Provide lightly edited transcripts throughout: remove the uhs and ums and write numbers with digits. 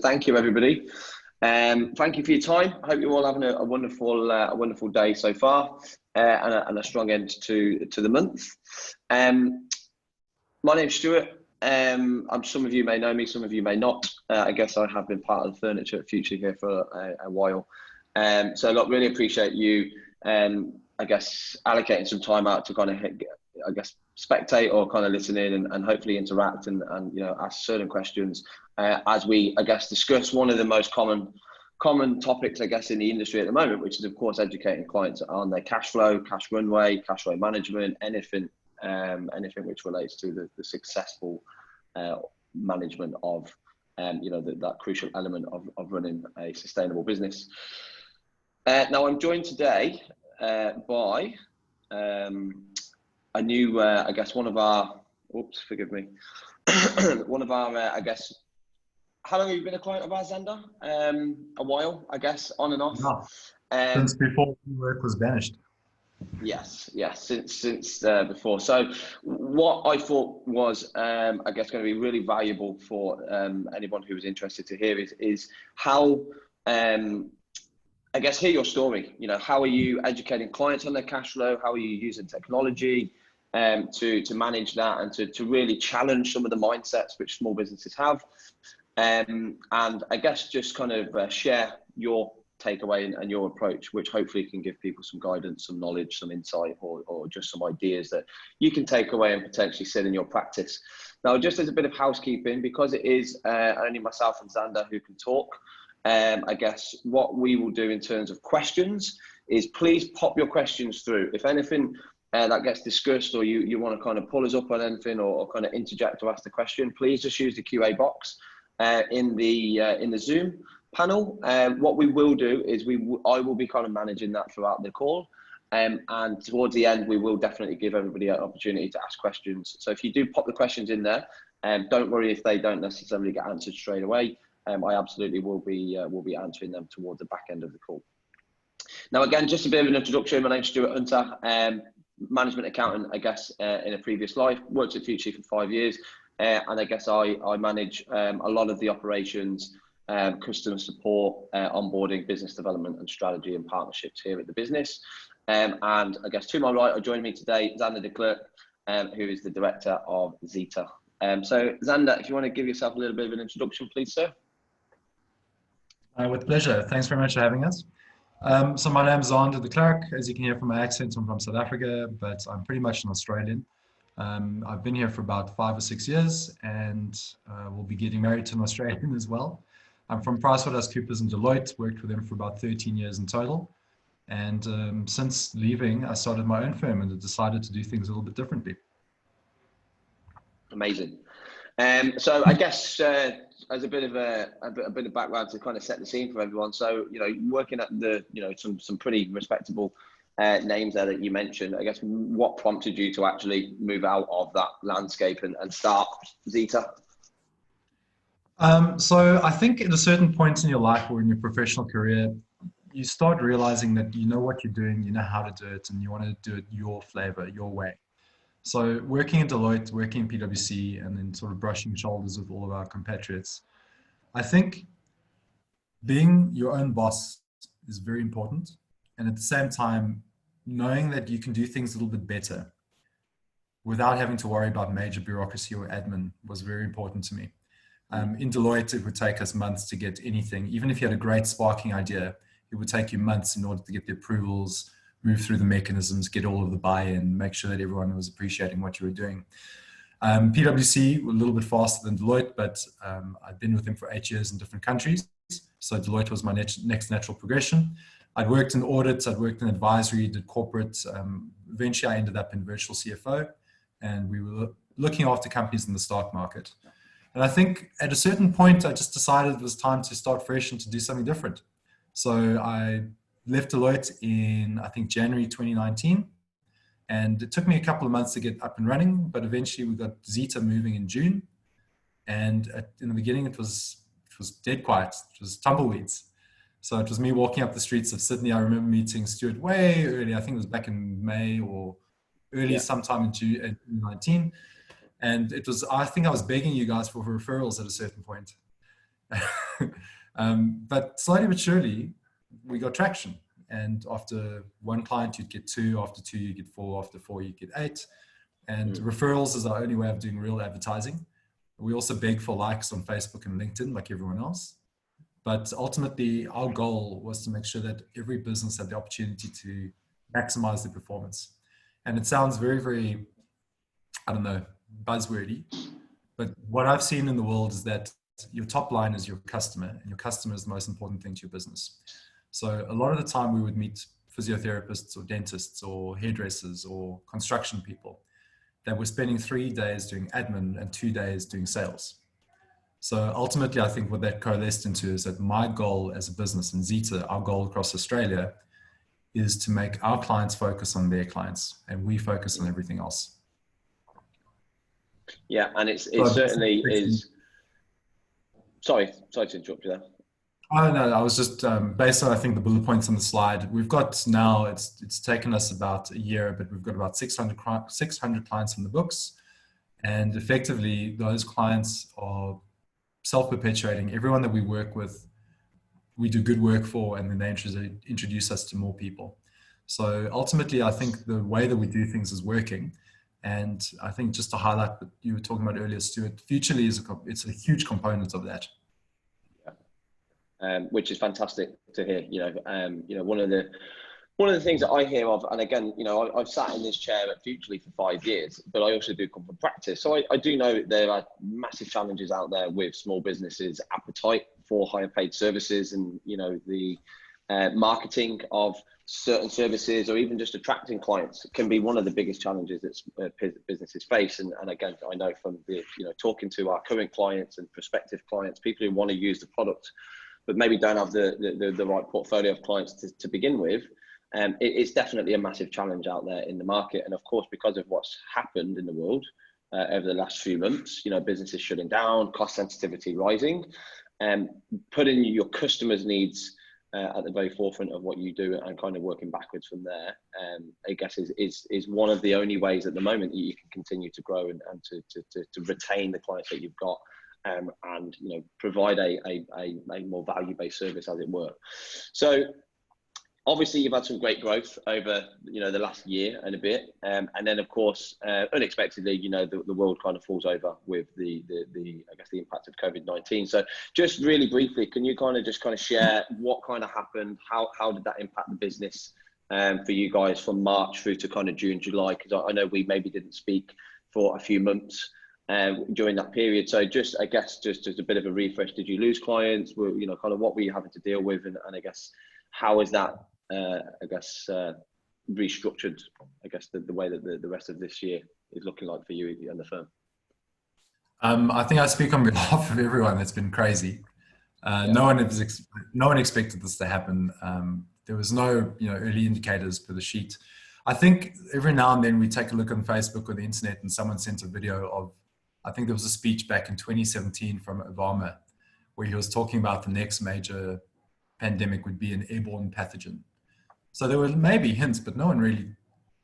Thank you, everybody. Thank you for your time. I hope you're all having a wonderful day so far, and a strong end to the month. My name's Stuart. Some of you may know me, some of you may not. I guess I have been part of the furniture at Futrli here for a while. So look, really appreciate you, I guess, allocating some time out to kind of, I guess, spectate or kind of listen in and hopefully interact and ask certain questions as we, I guess, discuss one of the most common topics, I guess, in the industry at the moment, which is, of course, educating clients on their cash flow, cash runway, cash flow management, anything which relates to the successful management of that crucial element of running a sustainable business. Now I'm joined today by a new, I guess, one of our, I guess, how long have you been a client of ours, Zander? A while, I guess, on and off. No, since before work was banished. Yes, since before. So what I thought was, I guess, going to be really valuable for anyone who was interested to hear is how, I guess, hear your story. How are you educating clients on their cash flow? How are you using technology to manage that and to really challenge some of the mindsets which small businesses have? And I guess just kind of share your takeaway and your approach, which hopefully can give people some guidance, some knowledge, some insight, or just some ideas that you can take away and potentially sit in your practice. Now, just as a bit of housekeeping, because it is only myself and Zander who can talk, I guess what we will do in terms of questions is please pop your questions through. If anything that gets discussed or you want to kind of pull us up on anything or kind of interject or ask the question, please just use the QA box in the Zoom panel. What we will do is I will be kind of managing that throughout the call, and towards the end we will definitely give everybody an opportunity to ask questions. So if you do pop the questions in there, don't worry if they don't necessarily get answered straight away. I absolutely will be answering them towards the back end of the call. Now, again, just a bit of an introduction. My name's Stuart Hunter, management accountant, I guess, in a previous life. Worked at Futrli for 5 years, and I guess I manage a lot of the operations, customer support, onboarding, business development, and strategy and partnerships here at the business. And I guess to my right, joining me today, Zander de Klerk, who is the director of Xeta. So, Zander, if you want to give yourself a little bit of an introduction, please, sir. With pleasure. Thanks very much for having us. So my name is Zander de Klerk. As you can hear from my accent, I'm from South Africa, but I'm pretty much an Australian. I've been here for about 5 or 6 years, and we'll be getting married to an Australian as well. I'm from PricewaterhouseCoopers and Deloitte, worked with them for about 13 years in total. And since leaving, I started my own firm and decided to do things a little bit differently. Amazing. So I guess as a bit of background to kind of set the scene for everyone. So, working at some pretty respectable names there that you mentioned, I guess what prompted you to actually move out of that landscape and start Xeta? So I think at a certain point in your life or in your professional career, you start realizing that you know what you're doing, you know how to do it, and you want to do it your flavor, your way. So working in Deloitte, working in PwC, and then sort of brushing shoulders with all of our compatriots, I think being your own boss is very important. And at the same time, knowing that you can do things a little bit better without having to worry about major bureaucracy or admin was very important to me. In Deloitte, it would take us months to get anything. Even if you had a great sparking idea, it would take you months in order to get the approvals, move through the mechanisms, get all of the buy-in, make sure that everyone was appreciating what you were doing. PwC were a little bit faster than Deloitte, but I'd been with them for 8 years in different countries. So Deloitte was my next natural progression. I'd worked in audits, I'd worked in advisory, did corporate. Eventually I ended up in virtual CFO, and we were looking after companies in the stock market. And I think at a certain point, I just decided it was time to start fresh and to do something different. So I left Deloitte in, I think, January 2019. And it took me a couple of months to get up and running, but eventually we got Xeta moving in June. And in the beginning, it was dead quiet. It was tumbleweeds. So it was me walking up the streets of Sydney. I remember meeting Stuart way early. I think it was back in May or early sometime in June 2019. And it was, I think I was begging you guys for referrals at a certain point. But slowly but surely, we got traction. And after one client, you'd get two. After two, you get four. After four, you get eight. And referrals is our only way of doing real advertising. We also beg for likes on Facebook and LinkedIn like everyone else. But ultimately, our goal was to make sure that every business had the opportunity to maximize their performance. And it sounds very, very, I don't know, buzzwordy. But what I've seen in the world is that your top line is your customer, and your customer is the most important thing to your business. So a lot of the time we would meet physiotherapists or dentists or hairdressers or construction people that were spending 3 days doing admin and 2 days doing sales. So ultimately, I think what that coalesced into is that my goal as a business, and Xeta, our goal across Australia, is to make our clients focus on their clients and we focus on everything else. Yeah, and it certainly is. Sorry to interrupt you there. Oh no, I was just based on, I think, the bullet points on the slide. We've got now, it's taken us about a year, but we've got about 600 clients in the books. And effectively, those clients are self-perpetuating. Everyone that we work with, we do good work for, and then they introduce us to more people. So ultimately, I think the way that we do things is working. And I think just to highlight what you were talking about earlier, Stuart, Futrli it's a huge component of that. Which is fantastic to hear. One of the things that I hear of, and again, I've sat in this chair at Futrli for 5 years, but I also do come from practice. So I do know that there are massive challenges out there with small businesses' appetite for higher paid services, and the marketing of certain services, or even just attracting clients, can be one of the biggest challenges that businesses face. And again, I know from the talking to our current clients and prospective clients, people who want to use the product but maybe don't have the right portfolio of clients to begin with. It's definitely a massive challenge out there in the market. And of course, because of what's happened in the world over the last few months, businesses shutting down, cost sensitivity rising, putting your customers' needs at the very forefront of what you do and kind of working backwards from there, I guess is one of the only ways at the moment that you can continue to grow and to retain the clients that you've got. And provide a more value-based service, as it were. So obviously you've had some great growth over the last year and a bit, and then of course unexpectedly the world kind of falls over with the I guess the impact of COVID-19. So just really briefly, can you kind of share what kind of happened, how did that impact the business for you guys from March through to kind of June, July? Because I know we maybe didn't speak for a few months during that period. So just a bit of a refresh. Did you lose clients? Kind of what were you having to deal with, and I guess how is that restructured, I guess, the way that the rest of this year is looking like for you and the firm? I think I speak on behalf of everyone. It's been crazy. No one expected this to happen. There was no early indicators for the sheet. I think every now and then we take a look on Facebook or the internet and someone sent a video of, I think there was a speech back in 2017 from Obama where he was talking about the next major pandemic would be an airborne pathogen. So there were maybe hints, but no one really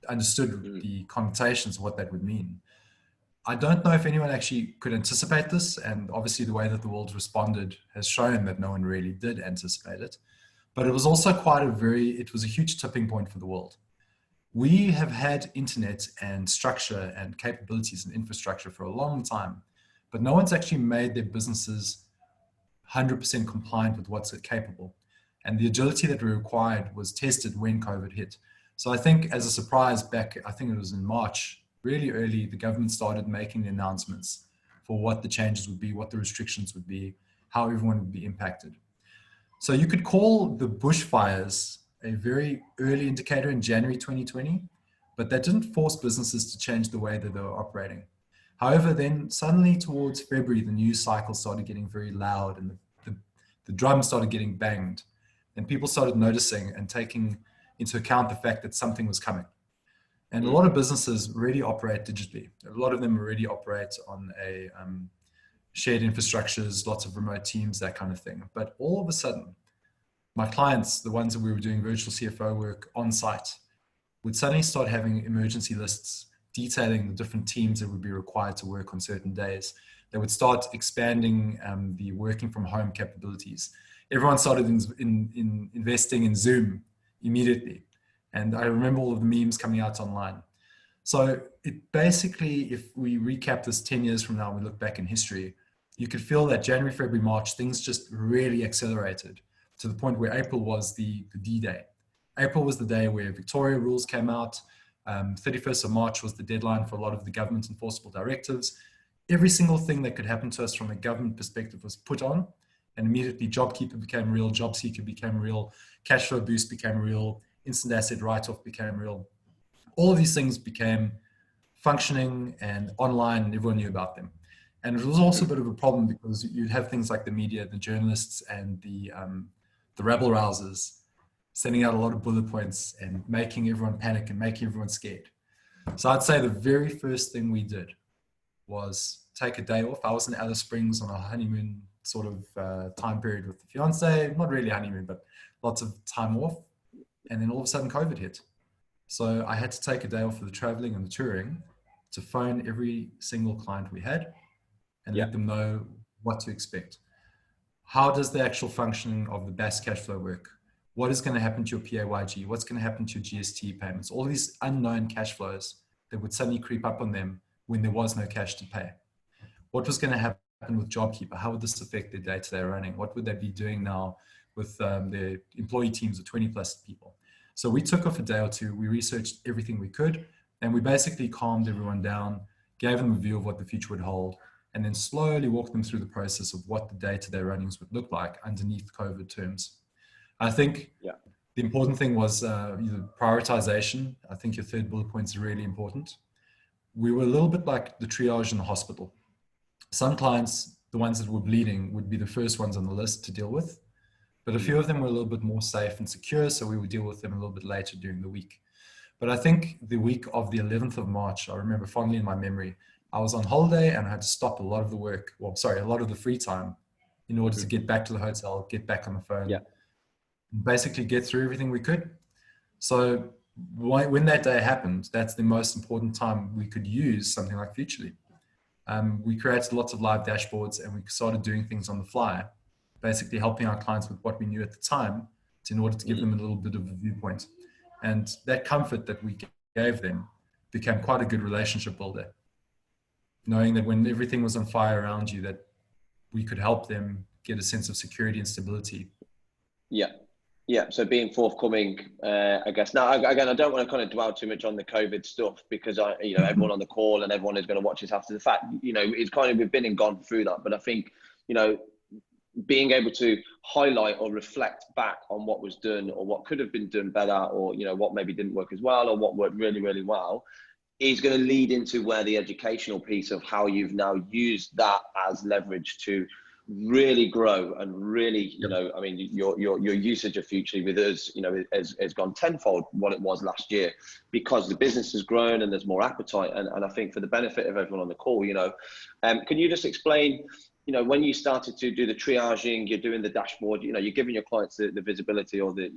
understood the connotations of what that would mean. I don't know if anyone actually could anticipate this, and obviously the way that the world responded has shown that no one really did anticipate it. But it was also it was a huge tipping point for the world. We have had internet and structure and capabilities and infrastructure for a long time, but no one's actually made their businesses 100% compliant with what's capable. And the agility that we required was tested when COVID hit. So I think as a surprise back, I think it was in March, really early, the government started making the announcements for what the changes would be, what the restrictions would be, how everyone would be impacted. So you could call the bushfires a very early indicator in January 2020, but that didn't force businesses to change the way that they were operating. However, then suddenly towards February, the news cycle started getting very loud and the drum started getting banged, and people started noticing and taking into account the fact that something was coming. And a lot of businesses really operate digitally. A lot of them already operate on a shared infrastructures, lots of remote teams, that kind of thing. But all of a sudden, my clients, the ones that we were doing virtual CFO work on site, would suddenly start having emergency lists detailing the different teams that would be required to work on certain days. they would start expanding the working from home capabilities. Everyone started investing in Zoom immediately. And I remember all of the memes coming out online. So it basically, if we recap this 10 years from now, we look back in history, you could feel that January, February, March, things just really accelerated to the point where April was the D-Day. April was the day where Victoria rules came out. 31st of March was the deadline for a lot of the government enforceable directives. Every single thing that could happen to us from a government perspective was put on, and immediately JobKeeper became real, JobSeeker became real, cash flow boost became real, instant asset write-off became real. All of these things became functioning and online, and everyone knew about them. And it was also a bit of a problem because you'd have things like the media, the journalists, and the rabble rousers sending out a lot of bullet points and making everyone panic and making everyone scared. So I'd say the very first thing we did was take a day off. I was in Alice Springs on a honeymoon sort of time period with the fiance, not really honeymoon, but lots of time off. And then all of a sudden COVID hit. So I had to take a day off for the traveling and the touring to phone every single client we had and let them know what to expect. How does the actual functioning of the BAS cash flow work? What is going to happen to your PAYG? What's going to happen to your GST payments? All these unknown cash flows that would suddenly creep up on them when there was no cash to pay. What was going to happen with JobKeeper? How would this affect their day-to-day running? What would they be doing now with their employee teams of 20 plus people? So we took off a day or two, we researched everything we could, and we basically calmed everyone down, gave them a view of what the future would hold, and then slowly walked them through the process of what the day-to-day runnings would look like underneath COVID terms. I think the important thing was prioritization. I think your third bullet point is really important. We were a little bit like the triage in the hospital. Some clients, the ones that were bleeding, would be the first ones on the list to deal with. But a few of them were a little bit more safe and secure, so we would deal with them a little bit later during the week. But I think the week of the 11th of March, I remember fondly in my memory, I was on holiday and I had to stop a lot of the work, a lot of the free time in order to get back to the hotel, get back on the phone, basically get through everything we could. So when that day happened, that's the most important time we could use something like Futrli. We created lots of live dashboards and we started doing things on the fly, basically helping our clients with what we knew at the time in order to give them a little bit of a viewpoint. And that comfort that we gave them became quite a good relationship builder. Knowing that when everything was on fire around you, that we could help them get a sense of security and stability. Yeah, so being forthcoming, I guess. Now, again, I don't want to kind of dwell too much on the COVID stuff because everyone on the call and everyone is going to watch this after the fact. It's kind of, we've been and gone through that, but I think being able to highlight or reflect back on what was done or what could have been done better, or what maybe didn't work as well or what worked really, really well, is going to lead into where the educational piece of how you've now used that as leverage to really grow and really, your usage of Futrli with us, has gone tenfold what it was last year because the business has grown and there's more appetite. And I think for the benefit of everyone on the call, can you just explain, when you started to do the triaging, you're doing the dashboard, you're giving your clients the visibility or the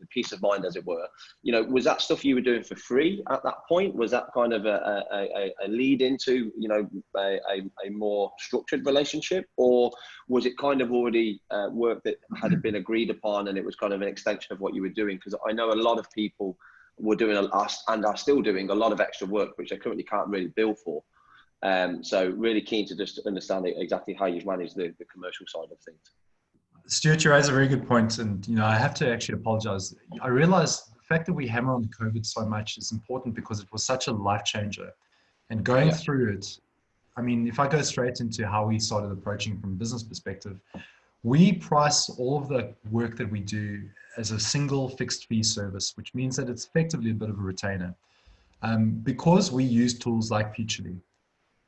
peace of mind, as it were. Was that stuff you were doing for free at that point? Was that kind of a lead into, a more structured relationship, or was it kind of already work that had been agreed upon and it was kind of an extension of what you were doing? Because I know a lot of people were doing and are still doing a lot of extra work, which they currently can't really bill for. So really keen to just understand exactly how you've managed the commercial side of things. Stuart, you raise a very good point, and I have to actually apologize. I realize the fact that we hammer on COVID so much is important because it was such a life changer. And going through it, if I go straight into how we started approaching from a business perspective, we price all of the work that we do as a single fixed fee service, which means that it's effectively a bit of a retainer. Because we use tools like Futrli,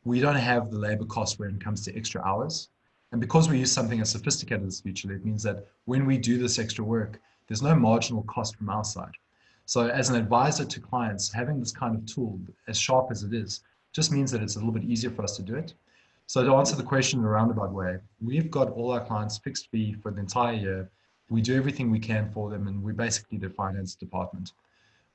we don't have the labor cost when it comes to extra hours. And because we use something as sophisticated as Futrli, it means that when we do this extra work, there's no marginal cost from our side. So as an advisor to clients, having this kind of tool, as sharp as it is, just means that it's a little bit easier for us to do it. So to answer the question in a roundabout way, we've got all our clients fixed fee for the entire year. We do everything we can for them, and we're basically their finance department.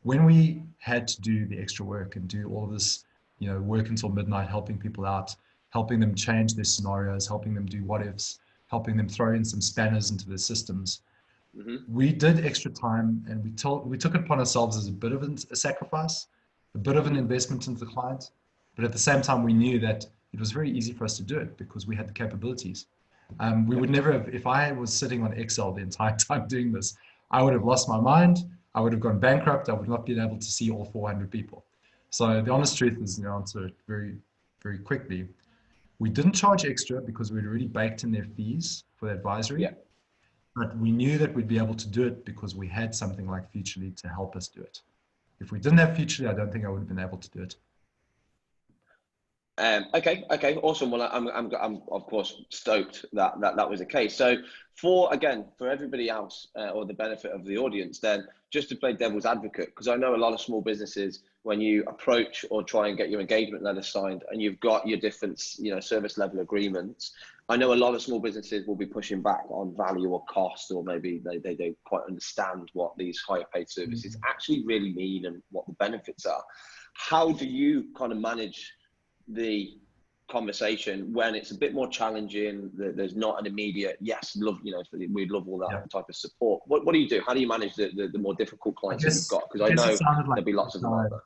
When we had to do the extra work and do all of this, work until midnight, helping people out, helping them change their scenarios, helping them do what ifs, helping them throw in some spanners into their systems. We did extra time, and we took it upon ourselves as a bit of a sacrifice, a bit of an investment into the client, but at the same time we knew that it was very easy for us to do it because we had the capabilities. We would never have, if I was sitting on Excel the entire time doing this, I would have lost my mind, I would have gone bankrupt, I would not been able to see all 400 people. So the honest truth is, the answer very, very quickly, we didn't charge extra because we'd already baked in their fees for the advisory. Yeah. But we knew that we'd be able to do it because we had something like Futrli to help us do it. If we didn't have Futrli, I don't think I would have been able to do it. Okay, awesome. Well, I'm of course stoked that was the case. So for everybody else, or the benefit of the audience, then just to play devil's advocate, because I know a lot of small businesses, when you approach or try and get your engagement letter signed and you've got your different, service level agreements, I know a lot of small businesses will be pushing back on value or cost, or maybe they don't quite understand what these higher paid services actually really mean and what the benefits are. How do you kind of manage the conversation when it's a bit more challenging, there's not an immediate yes, we'd love all that type of support? What do you do? How do you manage the more difficult clients that you've got? Because I know there'll be lots of them out there.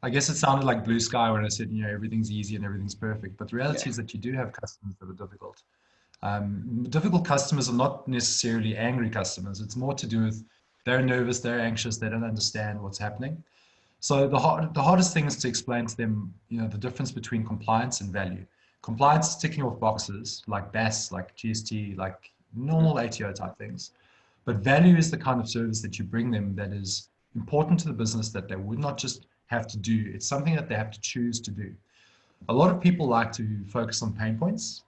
I guess it sounded like blue sky when I said, everything's easy and everything's perfect. But the reality is that you do have customers that are difficult. Difficult customers are not necessarily angry customers. It's more to do with they're nervous, they're anxious, they don't understand what's happening. So the hardest thing is to explain to them, the difference between compliance and value. Compliance is ticking off boxes like BAS, like GST, like normal ATO type things. But value is the kind of service that you bring them that is important to the business, that they would not just have to do. It's something that they have to choose to do. A lot of people like to focus on pain points.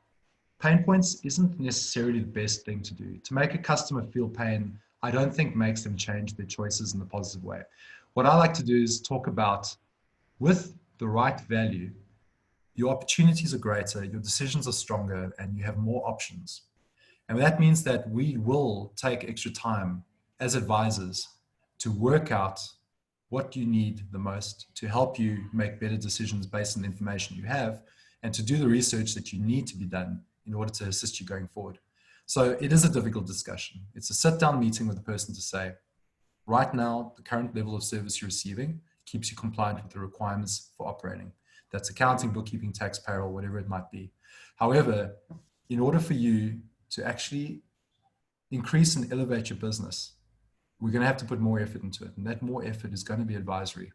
Pain points isn't necessarily the best thing to do. To make a customer feel pain, I don't think makes them change their choices in a positive way. What I like to do is talk about, with the right value, your opportunities are greater, your decisions are stronger, and you have more options. And that means that we will take extra time as advisors to work out what you need the most to help you make better decisions based on the information you have, and to do the research that you need to be done in order to assist you going forward. So it is a difficult discussion. It's a sit-down meeting with the person to say, right now, the current level of service you're receiving keeps you compliant with the requirements for operating. That's accounting, bookkeeping, tax, payroll, whatever it might be. However, in order for you to actually increase and elevate your business, we're going to have to put more effort into it. And that more effort is going to be advisory.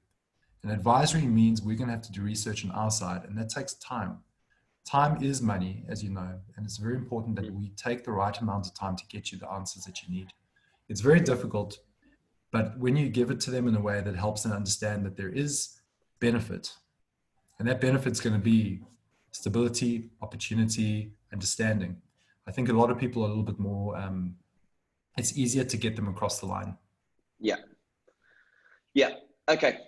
And advisory means we're going to have to do research on our side, and that takes time. Time is money, as you know, and it's very important that we take the right amount of time to get you the answers that you need. It's very difficult, but when you give it to them in a way that helps them understand that there is benefit, and that benefit's going to be stability, opportunity, understanding. I think a lot of people are a little bit more, it's easier to get them across the line. Yeah. Okay.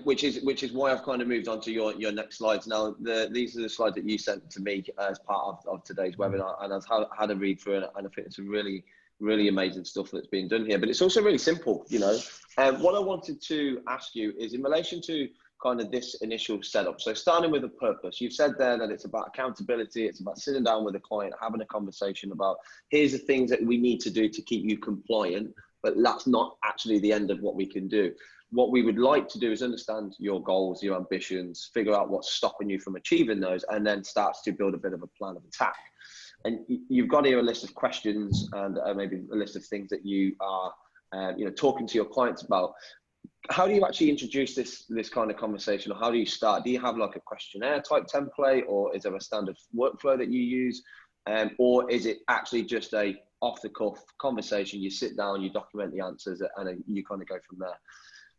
Which is why I've kind of moved on to your next slides. Now, these are the slides that you sent to me as part of today's webinar, and I've had a read through it, and I think it's a really, really amazing stuff that's being done here. But it's also really simple, what I wanted to ask you is in relation to kind of this initial setup. So starting with a purpose, you've said there that it's about accountability. It's about sitting down with a client, having a conversation about, here's the things that we need to do to keep you compliant, but that's not actually the end of what we can do. What we would like to do is understand your goals, your ambitions, figure out what's stopping you from achieving those, and then starts to build a bit of a plan of attack. And you've got here a list of questions and maybe a list of things that you are, talking to your clients about. How do you actually introduce this kind of conversation, or how do you start? Do you have like a questionnaire type template, or is there a standard workflow that you use? Or is it actually just a off the cuff conversation? You sit down, you document the answers, and you kind of go from there.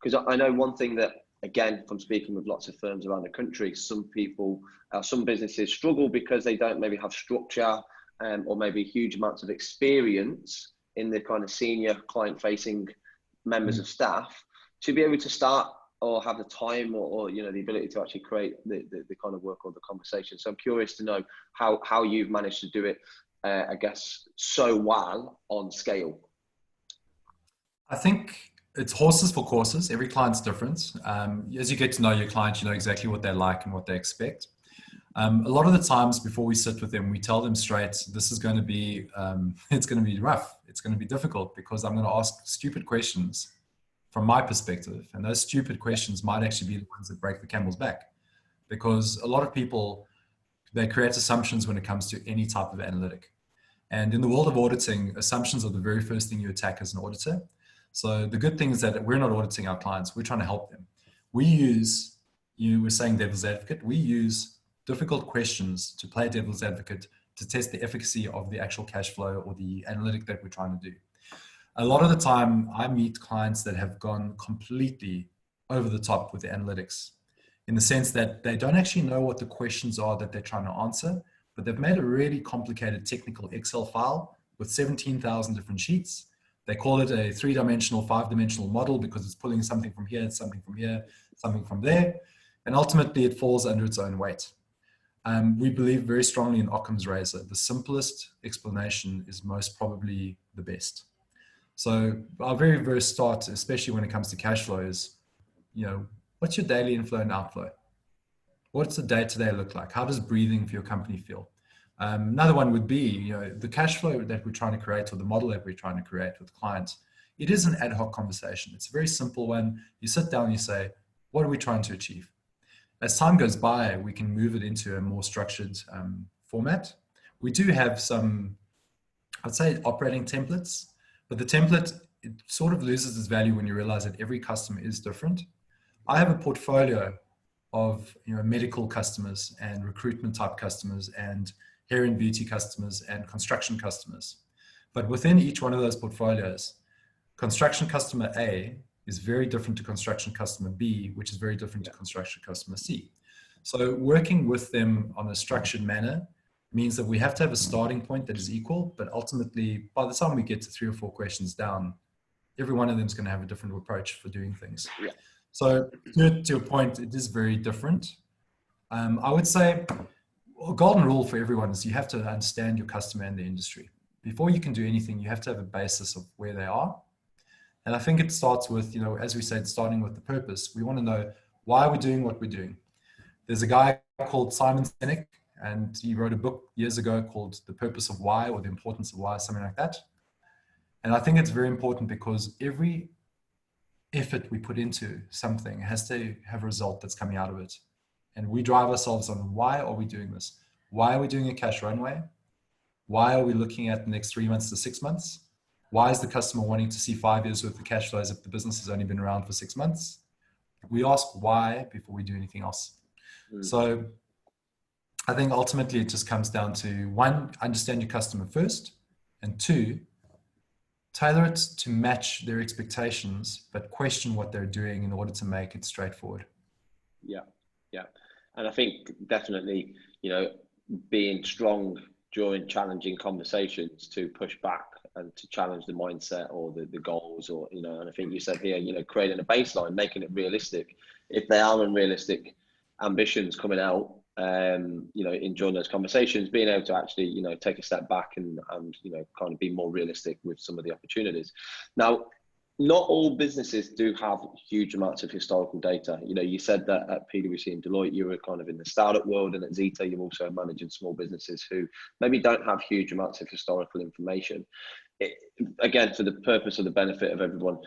Because I know one thing that, again, from speaking with lots of firms around the country, some businesses struggle because they don't maybe have structure, or maybe huge amounts of experience in the kind of senior client-facing members of staff to be able to start or have the time or the ability to actually create the kind of work or the conversation. So I'm curious to know how you've managed to do it, I guess, so well on scale. I think it's horses for courses. Every client's different. As you get to know your client, you know exactly what they like and what they expect. A lot of the times before we sit with them, we tell them straight, this is going to be, it's going to be rough. It's going to be difficult because I'm going to ask stupid questions from my perspective. And those stupid questions might actually be the ones that break the camel's back, because a lot of people, they create assumptions when it comes to any type of analytic. And in the world of auditing, assumptions are the very first thing you attack as an auditor. So the good thing is that we're not auditing our clients. We're trying to help them. We use, you were saying devil's advocate, we use difficult questions to play devil's advocate to test the efficacy of the actual cash flow or the analytic that we're trying to do. A lot of the time, I meet clients that have gone completely over the top with the analytics, in the sense that they don't actually know what the questions are that they're trying to answer, but they've made a really complicated technical Excel file with 17,000 different sheets. They call it a 3-dimensional, 5-dimensional model because it's pulling something from here, something from here, something from there, and ultimately it falls under its own weight. We believe very strongly in Occam's razor. The simplest explanation is most probably the best. So our very first start, especially when it comes to cash flow, is, you know, what's your daily inflow and outflow? What's the day-to-day look like? How does breathing for your company feel? Another one would be, you know, the cash flow that we're trying to create, or the model that we're trying to create with clients. It is an ad hoc conversation. It's a very simple one. You sit down and you say, what are we trying to achieve? As time goes by, we can move it into a more structured format. We do have some, I'd say, operating templates, but the template, it sort of loses its value when you realize that every customer is different. I have a portfolio of, you know, medical customers and recruitment type customers and hair and beauty customers and construction customers. But within each one of those portfolios, construction customer A is very different to construction customer B, which is very different to construction customer C. So working with them on a structured manner means that we have to have a starting point that is equal, but ultimately by the time we get to 3 or 4 questions down, every one of them is going to have a different approach for doing things. Yeah. So to your point, it is very different. I would say a golden rule for everyone is you have to understand your customer and the industry. Before you can do anything, you have to have a basis of where they are. And I think it starts with, you know, as we said, starting with the purpose. We want to know, why are we doing what we're doing? There's a guy called Simon Sinek, and he wrote a book years ago called The Purpose of Why, or The Importance of Why, something like that. And I think it's very important because every effort we put into something has to have a result that's coming out of it. And we drive ourselves on, why are we doing this? Why are we doing a cash runway? Why are we looking at the next 3 months to 6 months? Why is the customer wanting to see 5 years worth of cash flows if the business has only been around for 6 months? We ask why before we do anything else. So I think ultimately it just comes down to, 1, understand your customer first, and 2, tailor it to match their expectations, but question what they're doing in order to make it straightforward. Yeah, yeah. And I think definitely, you know, being strong during challenging conversations to push back and to challenge the mindset or the goals, or, you know, and I think you said here, you know, creating a baseline, making it realistic. If they are unrealistic ambitions coming out, you know, enjoying those conversations, being able to actually, you know, take a step back and, you know, kind of be more realistic with some of the opportunities. Now, not all businesses do have huge amounts of historical data. You know, you said that at PwC and Deloitte, you were kind of in the startup world, and at Xeta, you're also managing small businesses who maybe don't have huge amounts of historical information. Again, for the purpose of the benefit of everyone,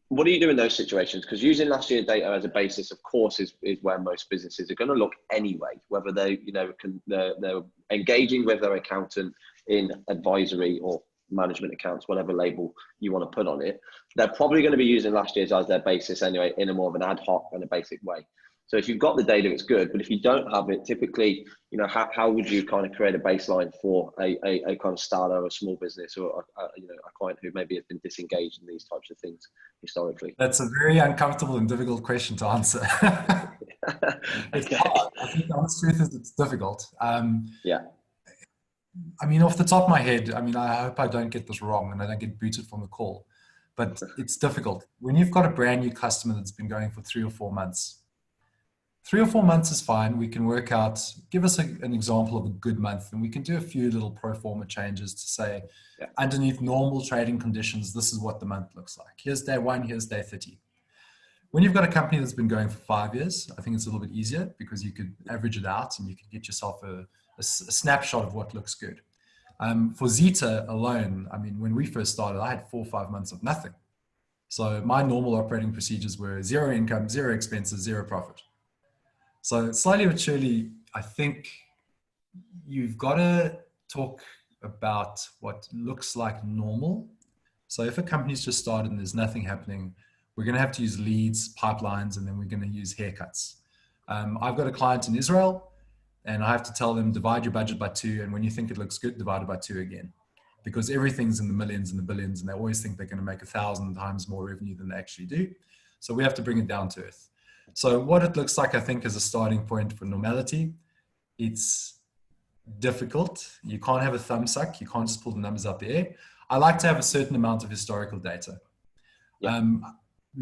what do you do in those situations? Because using last year's data as a basis, of course, is where most businesses are going to look anyway, whether they, you know, they're engaging with their accountant in advisory or management accounts, whatever label you want to put on it. They're probably going to be using last year's as their basis anyway, in a more of an ad hoc and a basic way. So if you've got the data, it's good. But if you don't have it, typically, you know, how would you kind of create a baseline for a kind of starter or a small business, or you know, a client who maybe has been disengaged in these types of things historically? That's a very uncomfortable and difficult question to answer. It's hard. I think the honest truth is it's difficult. Yeah. I mean, off the top of my head, I mean, I hope I don't get this wrong and I don't get booted from the call, but it's difficult. When you've got a brand new customer that's been going for 3 or 4 months, 3 or 4 months is fine. We can work out, give us an example of a good month, and we can do a few little pro forma changes to say, underneath normal trading conditions, this is what the month looks like. Here's day 1, here's day 30. When you've got a company that's been going for 5 years, I think it's a little bit easier because you could average it out and you could get yourself a snapshot of what looks good. For Xeta alone, I mean, when we first started, I had 4 or 5 months of nothing. So my normal operating procedures were 0 income, 0 expenses, 0 profit. So slowly but surely, I think you've got to talk about what looks like normal. So if a company's just started and there's nothing happening, we're going to have to use leads, pipelines, and then we're going to use haircuts. I've got a client in Israel, and I have to tell them, divide your budget by 2, and when you think it looks good, divide it by 2 again. Because everything's in the millions and the billions, and they always think they're going to make 1,000 times more revenue than they actually do. So we have to bring it down to earth. So what it looks like, I think, as a starting point for normality, it's difficult. You can't have a thumb suck. You can't just pull the numbers out the air. I like to have a certain amount of historical data. Yeah.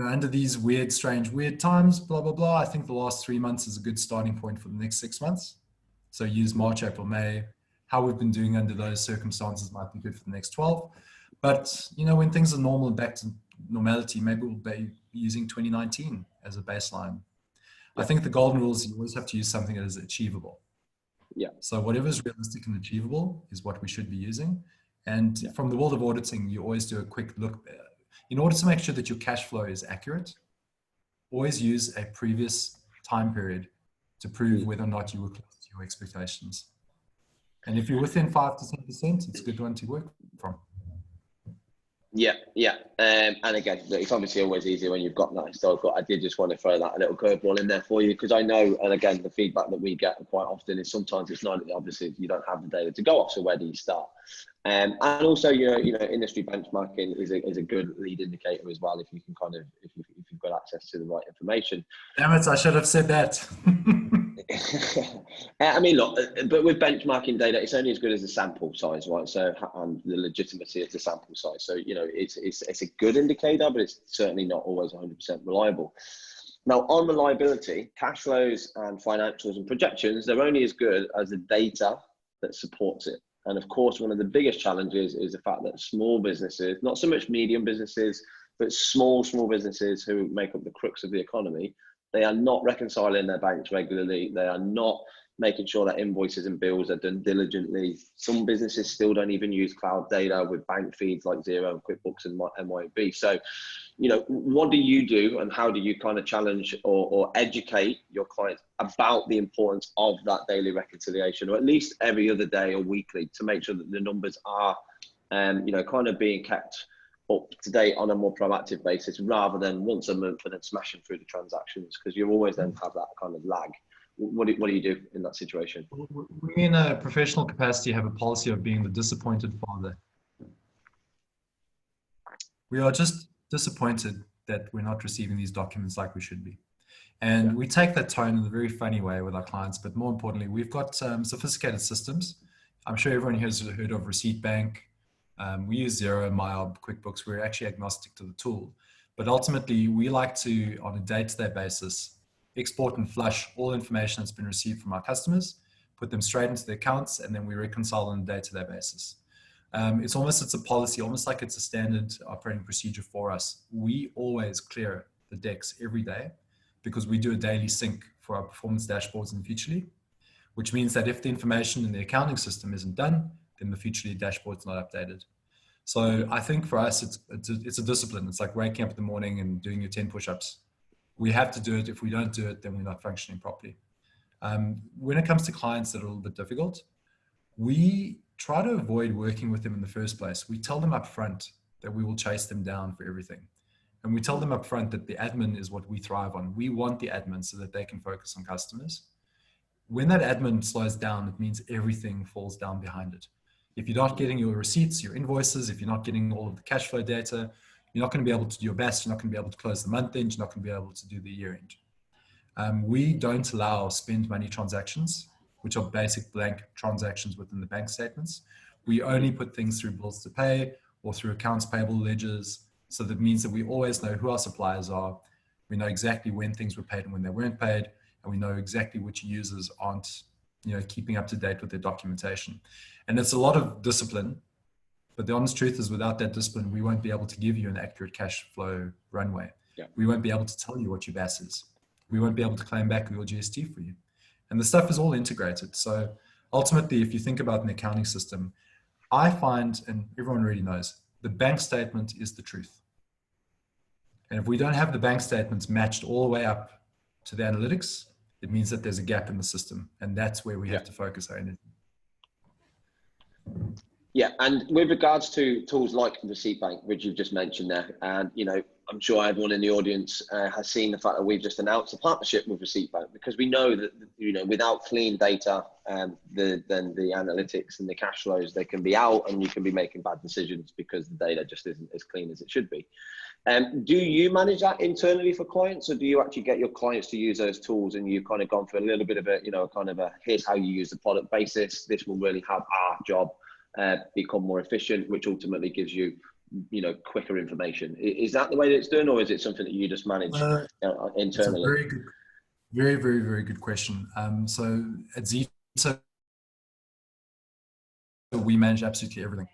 Under these weird, strange, weird times, blah, blah, blah, I think the last 3 months is a good starting point for the next 6 months. So use March, April, May. How we've been doing under those circumstances might be good for the next 12. But, when things are normal and back to normality, maybe we'll be using 2019 as a baseline. Yeah. I think the golden rule is you always have to use something that is achievable. Yeah. So whatever is realistic and achievable is what we should be using. And from the world of auditing, you always do a quick look. In order to make sure that your cash flow is accurate, always use a previous time period to prove whether or not you were close to your expectations. And if you're within 5 to 10%, it's a good one to work from. Yeah. And again, it's obviously always easier when you've got that historical. I did just want to throw that a little curveball in there for you, because I know, and again, the feedback that we get quite often is sometimes it's not, obviously you don't have the data to go off, so where do you start? And also, industry benchmarking is a good lead indicator as well, if you can kind of, if you've got access to the right information. Damn it, I should have said that. I mean, look, but with benchmarking data, it's only as good as the sample size, right? So, and the legitimacy of the sample size. So, it's a good indicator, but it's certainly not always 100% reliable. Now, on reliability, cash flows and financials and projections, they're only as good as the data that supports it. And of course, one of the biggest challenges is the fact that small businesses, not so much medium businesses, but small businesses who make up the crux of the economy, they are not reconciling their banks regularly. They are not making sure that invoices and bills are done diligently. Some businesses still don't even use cloud data with bank feeds like Xero and QuickBooks and MYOB. So, what do you do, and how do you kind of challenge or educate your clients about the importance of that daily reconciliation, or at least every other day or weekly, to make sure that the numbers are, kind of being kept up to date on a more proactive basis, rather than once a month and then smashing through the transactions, because you always then have that kind of lag. What do you do in that situation? We, in a professional capacity, have a policy of being the disappointed father. We are just disappointed that we're not receiving these documents like we should be. And we take that tone in a very funny way with our clients, but more importantly, we've got sophisticated systems. I'm sure everyone here has heard of Receipt Bank. We use Xero, MYOB, QuickBooks. We're actually agnostic to the tool. But ultimately, we like to, on a day-to-day basis, export and flush all information that's been received from our customers, put them straight into the accounts, and then we reconcile on a day-to-day basis. It's a policy, almost like it's a standard operating procedure for us. We always clear the decks every day, because we do a daily sync for our performance dashboards in Futrli, which means that if the information in the accounting system isn't done, then the Futrli dashboard's not updated. So I think for us, it's a discipline. It's like waking up in the morning and doing your 10 push-ups. We have to do it. If we don't do it, then we're not functioning properly. When it comes to clients that are a little bit difficult, we try to avoid working with them in the first place. We tell them up front that we will chase them down for everything. And we tell them up front that the admin is what we thrive on. We want the admin so that they can focus on customers. When that admin slows down, it means everything falls down behind it. If you're not getting your receipts, your invoices, if you're not getting all of the cash flow data, you're not going to be able to do your best. You're not going to be able to close the month end. You're not going to be able to do the year end. We don't allow spend money transactions, which are basic blank transactions within the bank statements. We only put things through bills to pay or through accounts payable ledgers. So that means that we always know who our suppliers are. We know exactly when things were paid and when they weren't paid. And we know exactly which users aren't, keeping up to date with their documentation. And it's a lot of discipline, but the honest truth is, without that discipline, we won't be able to give you an accurate cash flow runway. Yeah. We won't be able to tell you what your VAS is. We won't be able to claim back your GST for you. And the stuff is all integrated. So ultimately, if you think about an accounting system, I find, and everyone already knows, the bank statement is the truth. And if we don't have the bank statements matched all the way up to the analytics, it means that there's a gap in the system. And that's where we have to focus our energy. Yeah, and with regards to tools like Receipt Bank, which you've just mentioned there, and I'm sure everyone in the audience has seen the fact that we've just announced a partnership with Receipt Bank, because we know that without clean data, then the analytics and the cash flows, they can be out, and you can be making bad decisions because the data just isn't as clean as it should be. Do you manage that internally for clients, or do you actually get your clients to use those tools, and you've kind of gone for a little bit of a here's how you use the product basis. This will really help our job become more efficient, which ultimately gives you quicker information. Is that the way that it's done, or is it something that you just manage internally? It's a very good, very, very, very good question. So at Xeta, we manage absolutely everything.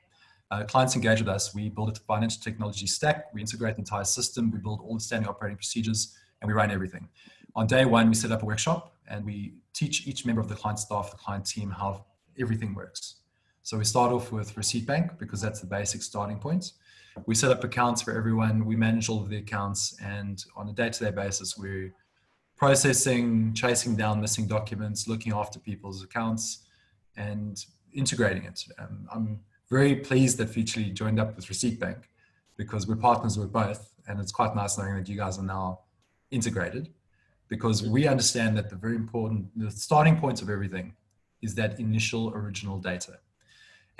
Clients engage with us. We build a financial technology stack. We integrate the entire system. We build all the standing operating procedures, and we run everything. On day one, we set up a workshop, and we teach each member of the client staff, the client team, how everything works. So we start off with Receipt Bank, because that's the basic starting point. We set up accounts for everyone. We manage all of the accounts, and on a day-to-day basis, we're processing, chasing down missing documents, looking after people's accounts, and integrating it. I'm very pleased that Futrli joined up with Receipt Bank, because we're partners with both, and it's quite nice knowing that you guys are now integrated, because we understand that the starting point of everything is that initial original data.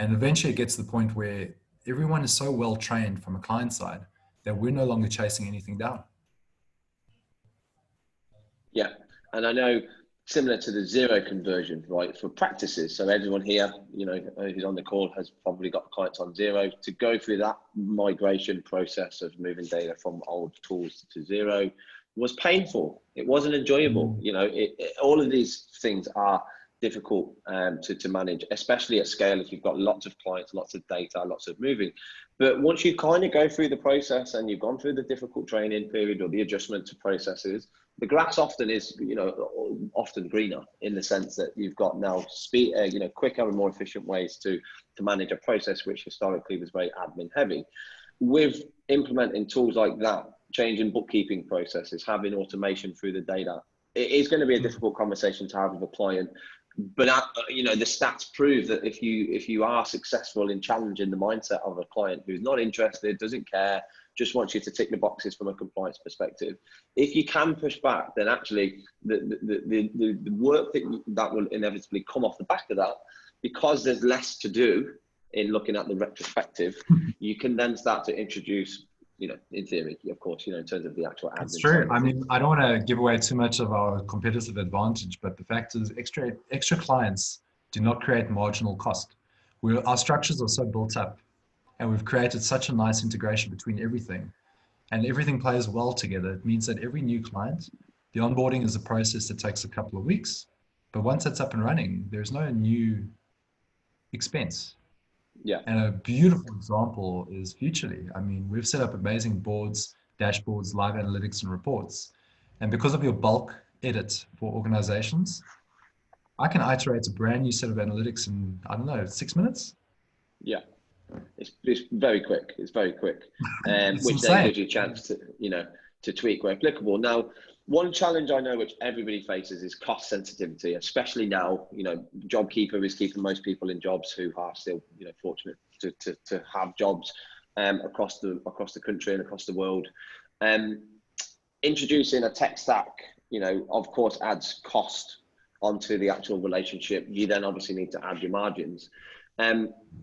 And eventually it gets to the point where everyone is so well trained from a client side that we're no longer chasing anything down. Yeah, and I know similar to the zero conversion, right, for practices. So everyone here, who's on the call has probably got clients on zero. To go through that migration process of moving data from old tools to zero was painful. It wasn't enjoyable. All of these things are difficult to manage, especially at scale if you've got lots of clients, lots of data, lots of moving. But once you kind of go through the process and you've gone through the difficult training period or the adjustment to processes, the grass often is, often greener, in the sense that you've got now quicker and more efficient ways to manage a process which historically was very admin heavy. With implementing tools like that, changing bookkeeping processes, having automation through the data, it is going to be a difficult conversation to have with a client. But the stats prove that if you are successful in challenging the mindset of a client who's not interested, doesn't care, just wants you to tick the boxes from a compliance perspective, if you can push back, then actually the work that will inevitably come off the back of that, because there's less to do in looking at the retrospective, you can then start to introduce, in theory, of course, in terms of the actual admin. That's true. I mean, I don't want to give away too much of our competitive advantage, but the fact is extra clients do not create marginal cost. Our structures are so built up, and we've created such a nice integration between everything, and everything plays well together. It means that every new client, the onboarding is a process that takes a couple of weeks, but once it's up and running, there's no new expense. Yeah. And a beautiful example is Futrli. I mean, we've set up amazing boards, dashboards, live analytics, and reports. And because of your bulk edit for organizations, I can iterate a brand new set of analytics in, 6 minutes. Yeah. It's very quick. It's very quick. Which insane. Then gives you a chance to tweak where applicable. Now, one challenge I know which everybody faces is cost sensitivity, especially now. JobKeeper is keeping most people in jobs who are still, fortunate to have jobs across the country and across the world. Introducing a tech stack, of course, adds cost onto the actual relationship. You then obviously need to add your margins.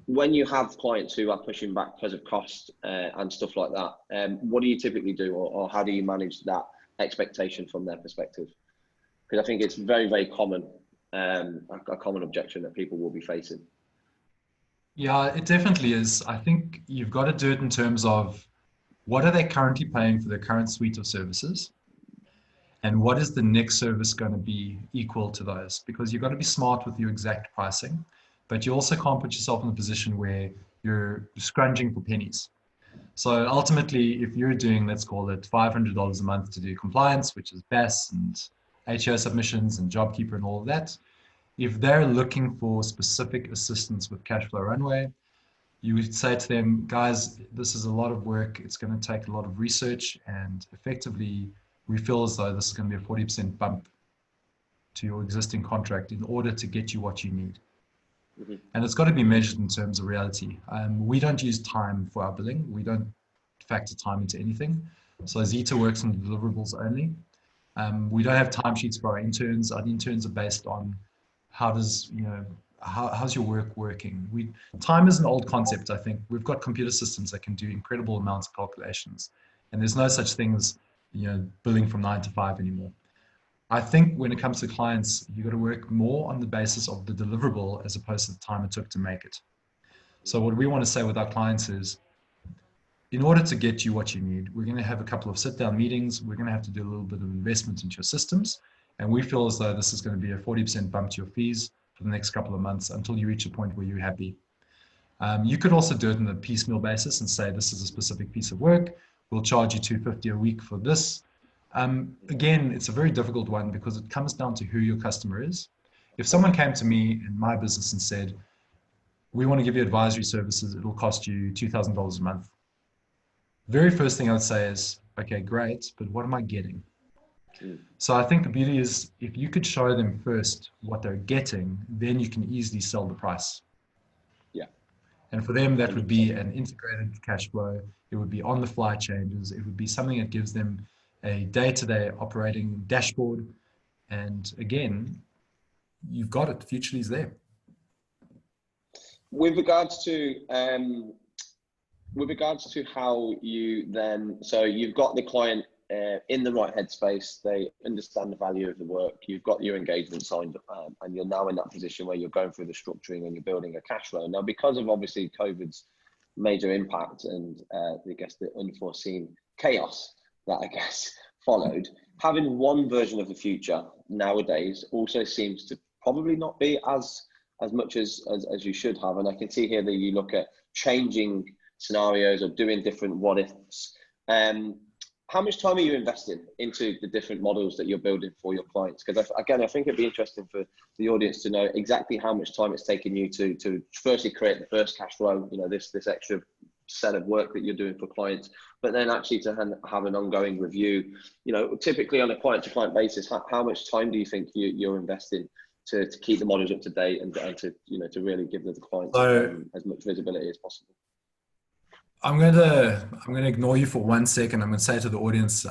When you have clients who are pushing back because of cost and stuff like that, what do you typically do, or how do you manage that expectation from their perspective? Because I think it's very, very common, a common objection that people will be facing. Yeah, it definitely is. I think you've got to do it in terms of what are they currently paying for their current suite of services, and what is the next service going to be equal to those? Because you've got to be smart with your exact pricing, but you also can't put yourself in a position where you're scrounging for pennies. So ultimately, if you're doing, let's call it $500 a month to do compliance, which is BAS and HO submissions and JobKeeper and all of that, if they're looking for specific assistance with Cashflow Runway, you would say to them, guys, this is a lot of work. It's going to take a lot of research, and effectively, we feel as though this is going to be a 40% bump to your existing contract in order to get you what you need. Mm-hmm. And it's got to be measured in terms of reality. We don't use time for our billing. We don't factor time into anything. So Xeta works on deliverables only. We don't have timesheets for our interns. Our interns are based on how does, how's your work working? Time is an old concept, I think. We've got computer systems that can do incredible amounts of calculations. And there's no such thing as, billing from 9 to 5 anymore. I think when it comes to clients, you've got to work more on the basis of the deliverable as opposed to the time it took to make it. So what we want to say with our clients is, in order to get you what you need, we're going to have a couple of sit-down meetings. We're going to have to do a little bit of investment into your systems. And we feel as though this is going to be a 40% bump to your fees for the next couple of months until you reach a point where you're happy. You could also do it on a piecemeal basis and say, this is a specific piece of work. We'll charge you $250 a week for this. Again, it's a very difficult one because it comes down to who your customer is. If someone came to me in my business and said, we want to give you advisory services, it'll cost you $2,000 a month. Very first thing I would say is, okay, great, but what am I getting? So I think the beauty is if you could show them first what they're getting, then you can easily sell the price. Yeah. And for them, that would be an integrated cash flow. It would be on the fly changes. It would be something that gives them a day-to-day operating dashboard. And again, you've got it. Futrli's there. With regards to how you then, so you've got the client in the right headspace, they understand the value of the work, you've got your engagement signed, and you're now in that position where you're going through the structuring and you're building a cash flow. Now, because of obviously COVID's major impact and I guess the unforeseen chaos that I guess followed, having one version of the future nowadays also seems to probably not be as much as you should have. And I can see here that you look at changing scenarios or doing different what ifs. How much time are you investing into the different models that you're building for your clients? Because again, I think it'd be interesting for the audience to know exactly how much time it's taken you to firstly create the first cash flow, this extra set of work that you're doing for clients, but then actually to have an ongoing review, typically on a client to client basis, how much time do you think you're investing to keep the models up to date and to really give the clients as much visibility as possible? I'm going to ignore you for 1 second. I'm going to say to the audience,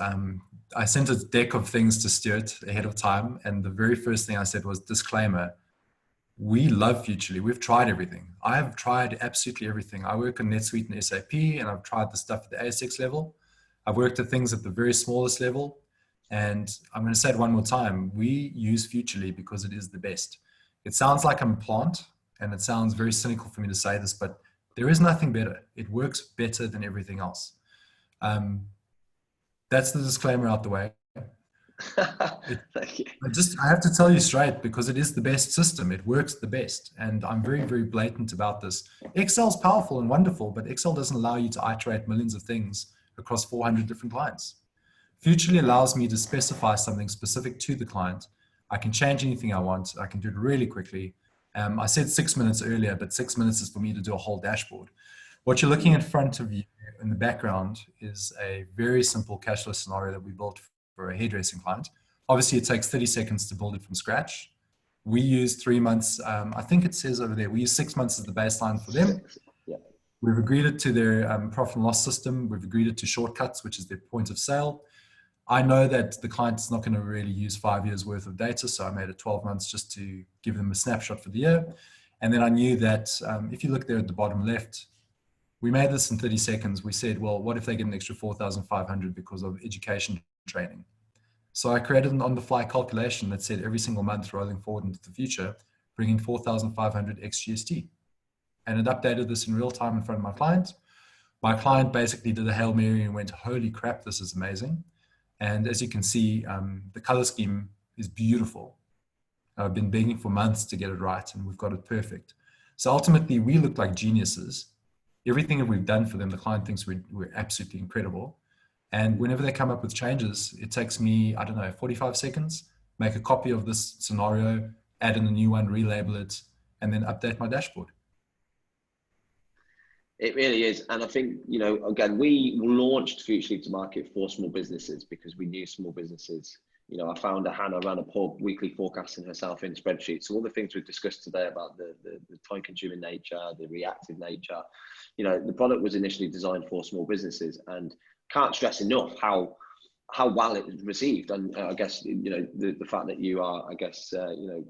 I sent a deck of things to Stuart ahead of time, and the very first thing I said was, disclaimer, we love Futrli. We've tried everything. I have tried absolutely everything. I work on NetSuite and SAP, and I've tried the stuff at the ASX level. I've worked at things at the very smallest level, and I'm going to say it one more time. We use Futrli because it is the best. It sounds like I'm a plant, and it sounds very cynical for me to say this, but there is nothing better. It works better than everything else. That's the disclaimer out the way. Thank you. I have to tell you straight, because it is the best system. It works the best. And I'm very, very blatant about this. Excel's powerful and wonderful, but Excel doesn't allow you to iterate millions of things across 400 different clients. Futrli allows me to specify something specific to the client. I can change anything I want. I can do it really quickly. I said 6 minutes earlier, but 6 minutes is for me to do a whole dashboard. What you're looking in front of you in the background is a very simple cashless scenario that we built for a hairdressing client. Obviously, it takes 30 seconds to build it from scratch. We use 3 months. I think it says over there, we use 6 months as the baseline for them. Yeah. We've agreed it to their profit and loss system. We've agreed it to shortcuts, which is their point of sale. I know that the client is not going to really use 5 years worth of data, so I made it 12 months just to give them a snapshot for the year. And then I knew that if you look there at the bottom left, we made this in 30 seconds. We said, well, what if they get an extra 4,500 because of education training? So I created an on-the-fly calculation that said every single month rolling forward into the future, bringing 4,500 ex-GST. And it updated this in real time in front of my client. My client basically did a Hail Mary and went, holy crap, this is amazing. And as you can see, the color scheme is beautiful. I've been begging for months to get it right, and we've got it perfect. So ultimately, we look like geniuses everything that we've done for them, the client thinks we're absolutely incredible. And whenever they come up with changes, it takes me, I don't know, 45 seconds, make a copy of this scenario, add in a new one, relabel it, and then update my dashboard. It really is. And I think, you know, again, we launched Futrli to market for small businesses because we knew small businesses. You know, I found Hannah ran a pub, weekly forecasting herself in spreadsheets. So all the things we've discussed today about the time-consuming nature, the reactive nature, you know, the product was initially designed for small businesses, and can't stress enough how well it was received. And I guess, you know, the fact that you are, I guess, you know,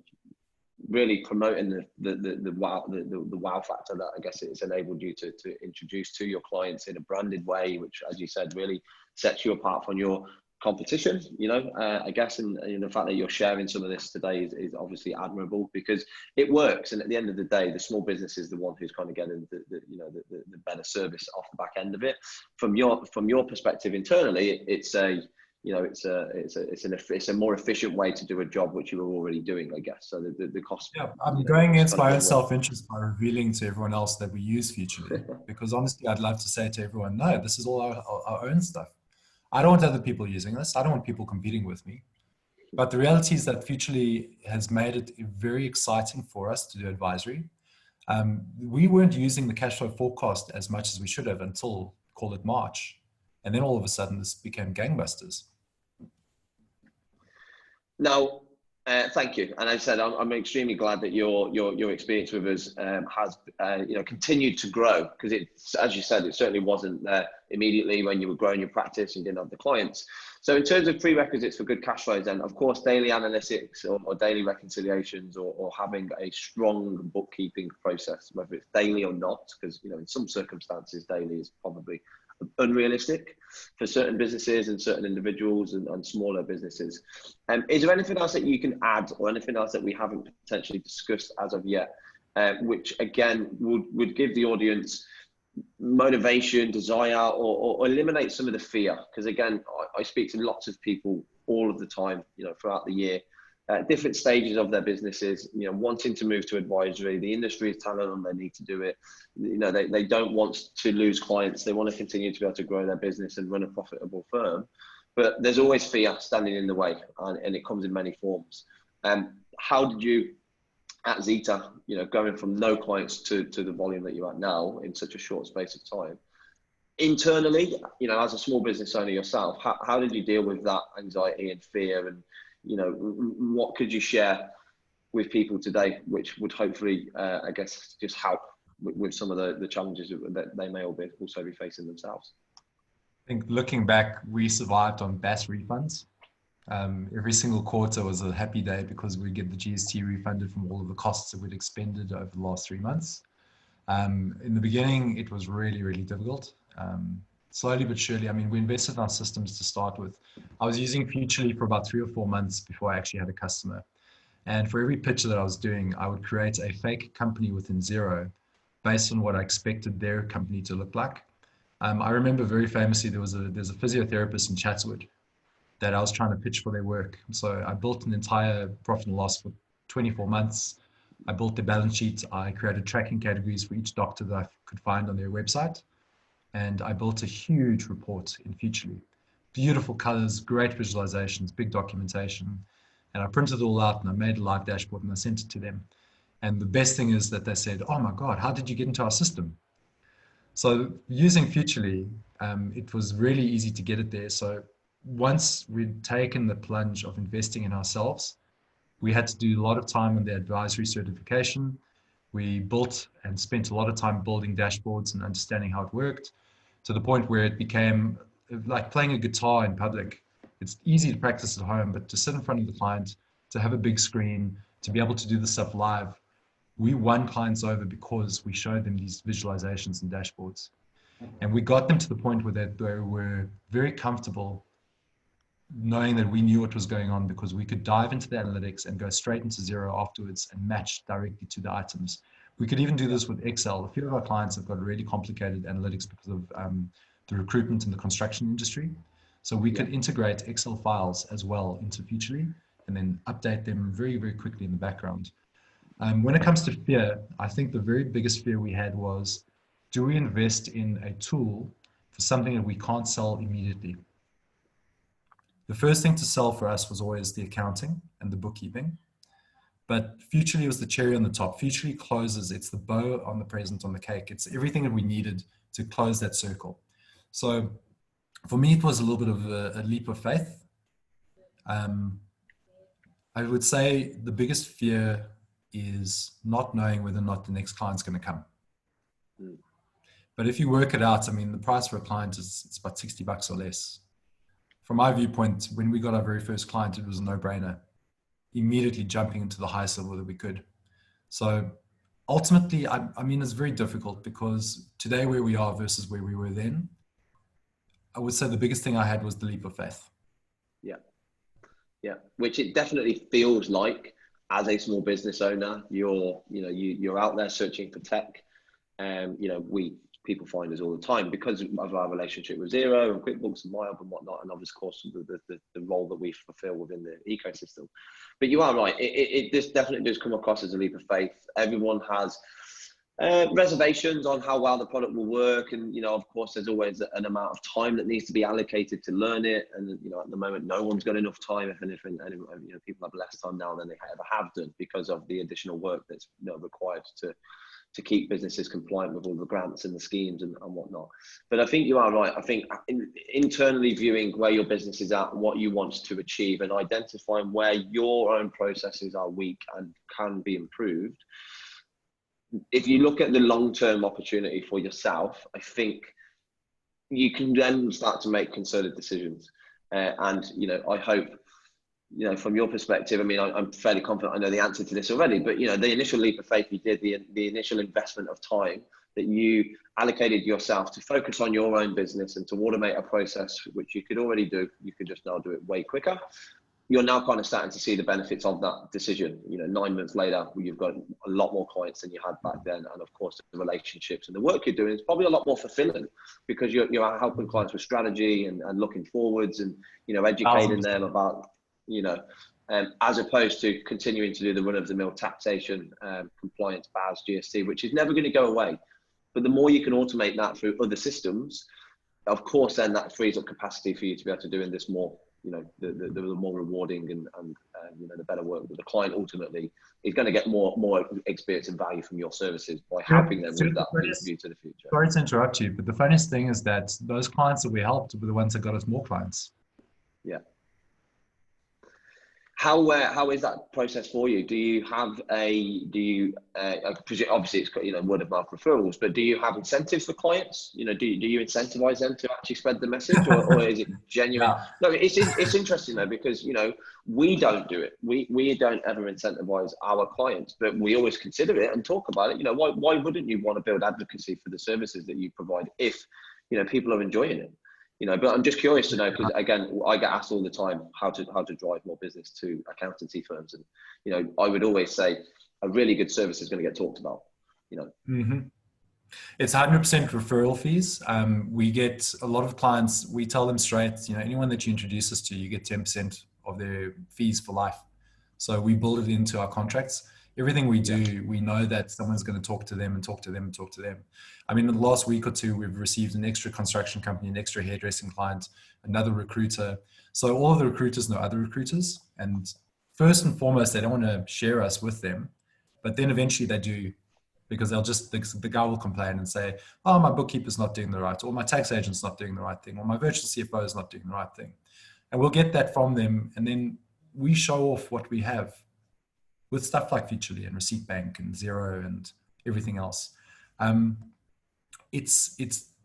really promoting the wow factor that I guess it's enabled you to introduce to your clients in a branded way, which, as you said, really sets you apart from your competition, you know, I guess, and the fact that you're sharing some of this today is obviously admirable, because it works. And at the end of the day, the small business is the one who's kind of getting the better service off the back end of it. From your perspective internally, it's a, you know, it's a more efficient way to do a job which you were already doing, I guess. So the cost. Yeah, I'm going against my own self-interest by revealing to everyone else that we use Futrli, because honestly, I'd love to say to everyone, no, this is all our own stuff. I don't want other people using this. I don't want people competing with me. But the reality is that Futrli has made it very exciting for us to do advisory. We weren't using the cash flow forecast as much as we should have until, call it March. And then all of a sudden, this became gangbusters. Now, thank you. And I said, I'm extremely glad that your experience with us has you know, continued to grow, because it's, as you said, it certainly wasn't there immediately when you were growing your practice and didn't have the clients. So in terms of prerequisites for good cash flows, then of course daily analytics or daily reconciliations, or having a strong bookkeeping process, whether it's daily or not, because, you know, in some circumstances daily is probably unrealistic for certain businesses and certain individuals and smaller businesses. Is there anything else that you can add, or anything else that we haven't potentially discussed as of yet, which again would give the audience motivation, desire, or eliminate some of the fear? Because again, I speak to lots of people all of the time, you know, throughout the year, different stages of their businesses, you know, wanting to move to advisory. The industry is telling them they need to do it. You know, they don't want to lose clients. They want to continue to be able to grow their business and run a profitable firm. But there's always fear standing in the way, and it comes in many forms. How did you, at Xeta, you know, going from no clients to the volume that you're at now in such a short space of time, internally, you know, as a small business owner yourself, how did you deal with that anxiety and fear? And, you know, what could you share with people today, which would hopefully, I guess, just help with some of the challenges that they may also be facing themselves? I think looking back, we survived on BAS refunds. Every single quarter was a happy day because we get the GST refunded from all of the costs that we'd expended over the last 3 months. In the beginning, it was really, really difficult. Slowly but surely, I mean, we invested in our systems to start with. I was using Futrli for about 3 or 4 months before I actually had a customer. And for every pitch that I was doing, I would create a fake company within Xero based on what I expected their company to look like. I remember very famously, there's a physiotherapist in Chatswood that I was trying to pitch for their work. So I built an entire profit and loss for 24 months. I built the balance sheet. I created tracking categories for each doctor that I could find on their website. And I built a huge report in Futrli. Beautiful colors, great visualizations, big documentation. And I printed it all out and I made a live dashboard and I sent it to them. And the best thing is that they said, oh my God, how did you get into our system? So using Futrli, it was really easy to get it there. So once we'd taken the plunge of investing in ourselves, we had to do a lot of time on the advisory certification. We built and spent a lot of time building dashboards and understanding how it worked, to the point where it became like playing a guitar in public. It's easy to practice at home, but to sit in front of the client, to have a big screen, to be able to do this stuff live, we won clients over because we showed them these visualizations and dashboards. And we got them to the point where they were very comfortable knowing that we knew what was going on, because we could dive into the analytics and go straight into Xero afterwards and match directly to the items. We could even do this with Excel. A few of our clients have got really complicated analytics because of the recruitment in the construction industry. So we could integrate Excel files as well into Futrli and then update them very, very quickly in the background. When it comes to fear, I think the very biggest fear we had was do we invest in a tool for something that we can't sell immediately? The first thing to sell for us was always the accounting and the bookkeeping. But Futrli was the cherry on the top. Futrli closes, it's the bow on the present on the cake. It's everything that we needed to close that circle. So for me, it was a little bit of a leap of faith. I would say the biggest fear is not knowing whether or not the next client's going to come. But if you work it out, I mean, the price for a client is it's about $60 or less. From my viewpoint, when we got our very first client, it was a no-brainer. Immediately jumping into the highest level that we could. So ultimately, I mean, it's very difficult because today where we are versus where we were then, I would say the biggest thing I had was the leap of faith. Yeah. Yeah. Which it definitely feels like as a small business owner, you're out there searching for tech. People find us all the time because of our relationship with Xero and QuickBooks and MyHub and whatnot, and of course the role that we fulfill within the ecosystem. But you are right; this definitely does come across as a leap of faith. Everyone has reservations on how well the product will work, and of course, there's always an amount of time that needs to be allocated to learn it. And at the moment, no one's got enough time. If anything, people have less time now than they ever have done because of the additional work that's required to keep businesses compliant with all the grants and the schemes and whatnot. But I think you are right. I think internally viewing where your business is at, what you want to achieve, and identifying where your own processes are weak and can be improved. If you look at the long-term opportunity for yourself, I think you can then start to make concerted decisions. I hope, from your perspective, I mean, I'm fairly confident I know the answer to this already, but, the initial leap of faith you did, the initial investment of time that you allocated yourself to focus on your own business and to automate a process, which you could already do, you could just now do it way quicker. You're now kind of starting to see the benefits of that decision. 9 months later, you've got a lot more clients than you had back then. And of course, the relationships and the work you're doing is probably a lot more fulfilling because you're helping clients with strategy and looking forwards and, educating them about, as opposed to continuing to do the run-of-the-mill taxation, compliance, BAS, GST, which is never going to go away. But the more you can automate that through other systems, of course, then that frees up capacity for you to be able to do in this more, the more rewarding and the better work with the client ultimately is going to get more experience and value from your services by helping them with that view to the future. Sorry to interrupt you, but the funniest thing is that those clients that we helped were the ones that got us more clients. Yeah. How is that process for you? Do you have obviously it's word of mouth referrals, but do you have incentives for clients? Do you incentivize them to actually spread the message, or is it genuine? Yeah. No, it's interesting though, because we don't do it. We don't ever incentivize our clients, but we always consider it and talk about it. Why wouldn't you want to build advocacy for the services that you provide if people are enjoying it? But I'm just curious to know, because again, I get asked all the time how to drive more business to accountancy firms, and I would always say a really good service is going to get talked about. Mm-hmm. It's 100% referral fees. We get a lot of clients. We tell them straight, anyone that you introduce us to, you get 10% of their fees for life. So we build it into our contracts. Everything we do, we know that someone's going to talk to them and talk to them and talk to them. I mean, in the last week or two, we've received an extra construction company, an extra hairdressing client, another recruiter. So all of the recruiters know other recruiters. And first and foremost, they don't want to share us with them. But then eventually they do, because the guy will complain and say, oh, my bookkeeper's not doing the right, or my tax agent's not doing the right thing, or my virtual CFO is not doing the right thing. And we'll get that from them. And then we show off what we have with stuff like Futrli and Receipt Bank and Xero and everything else. It's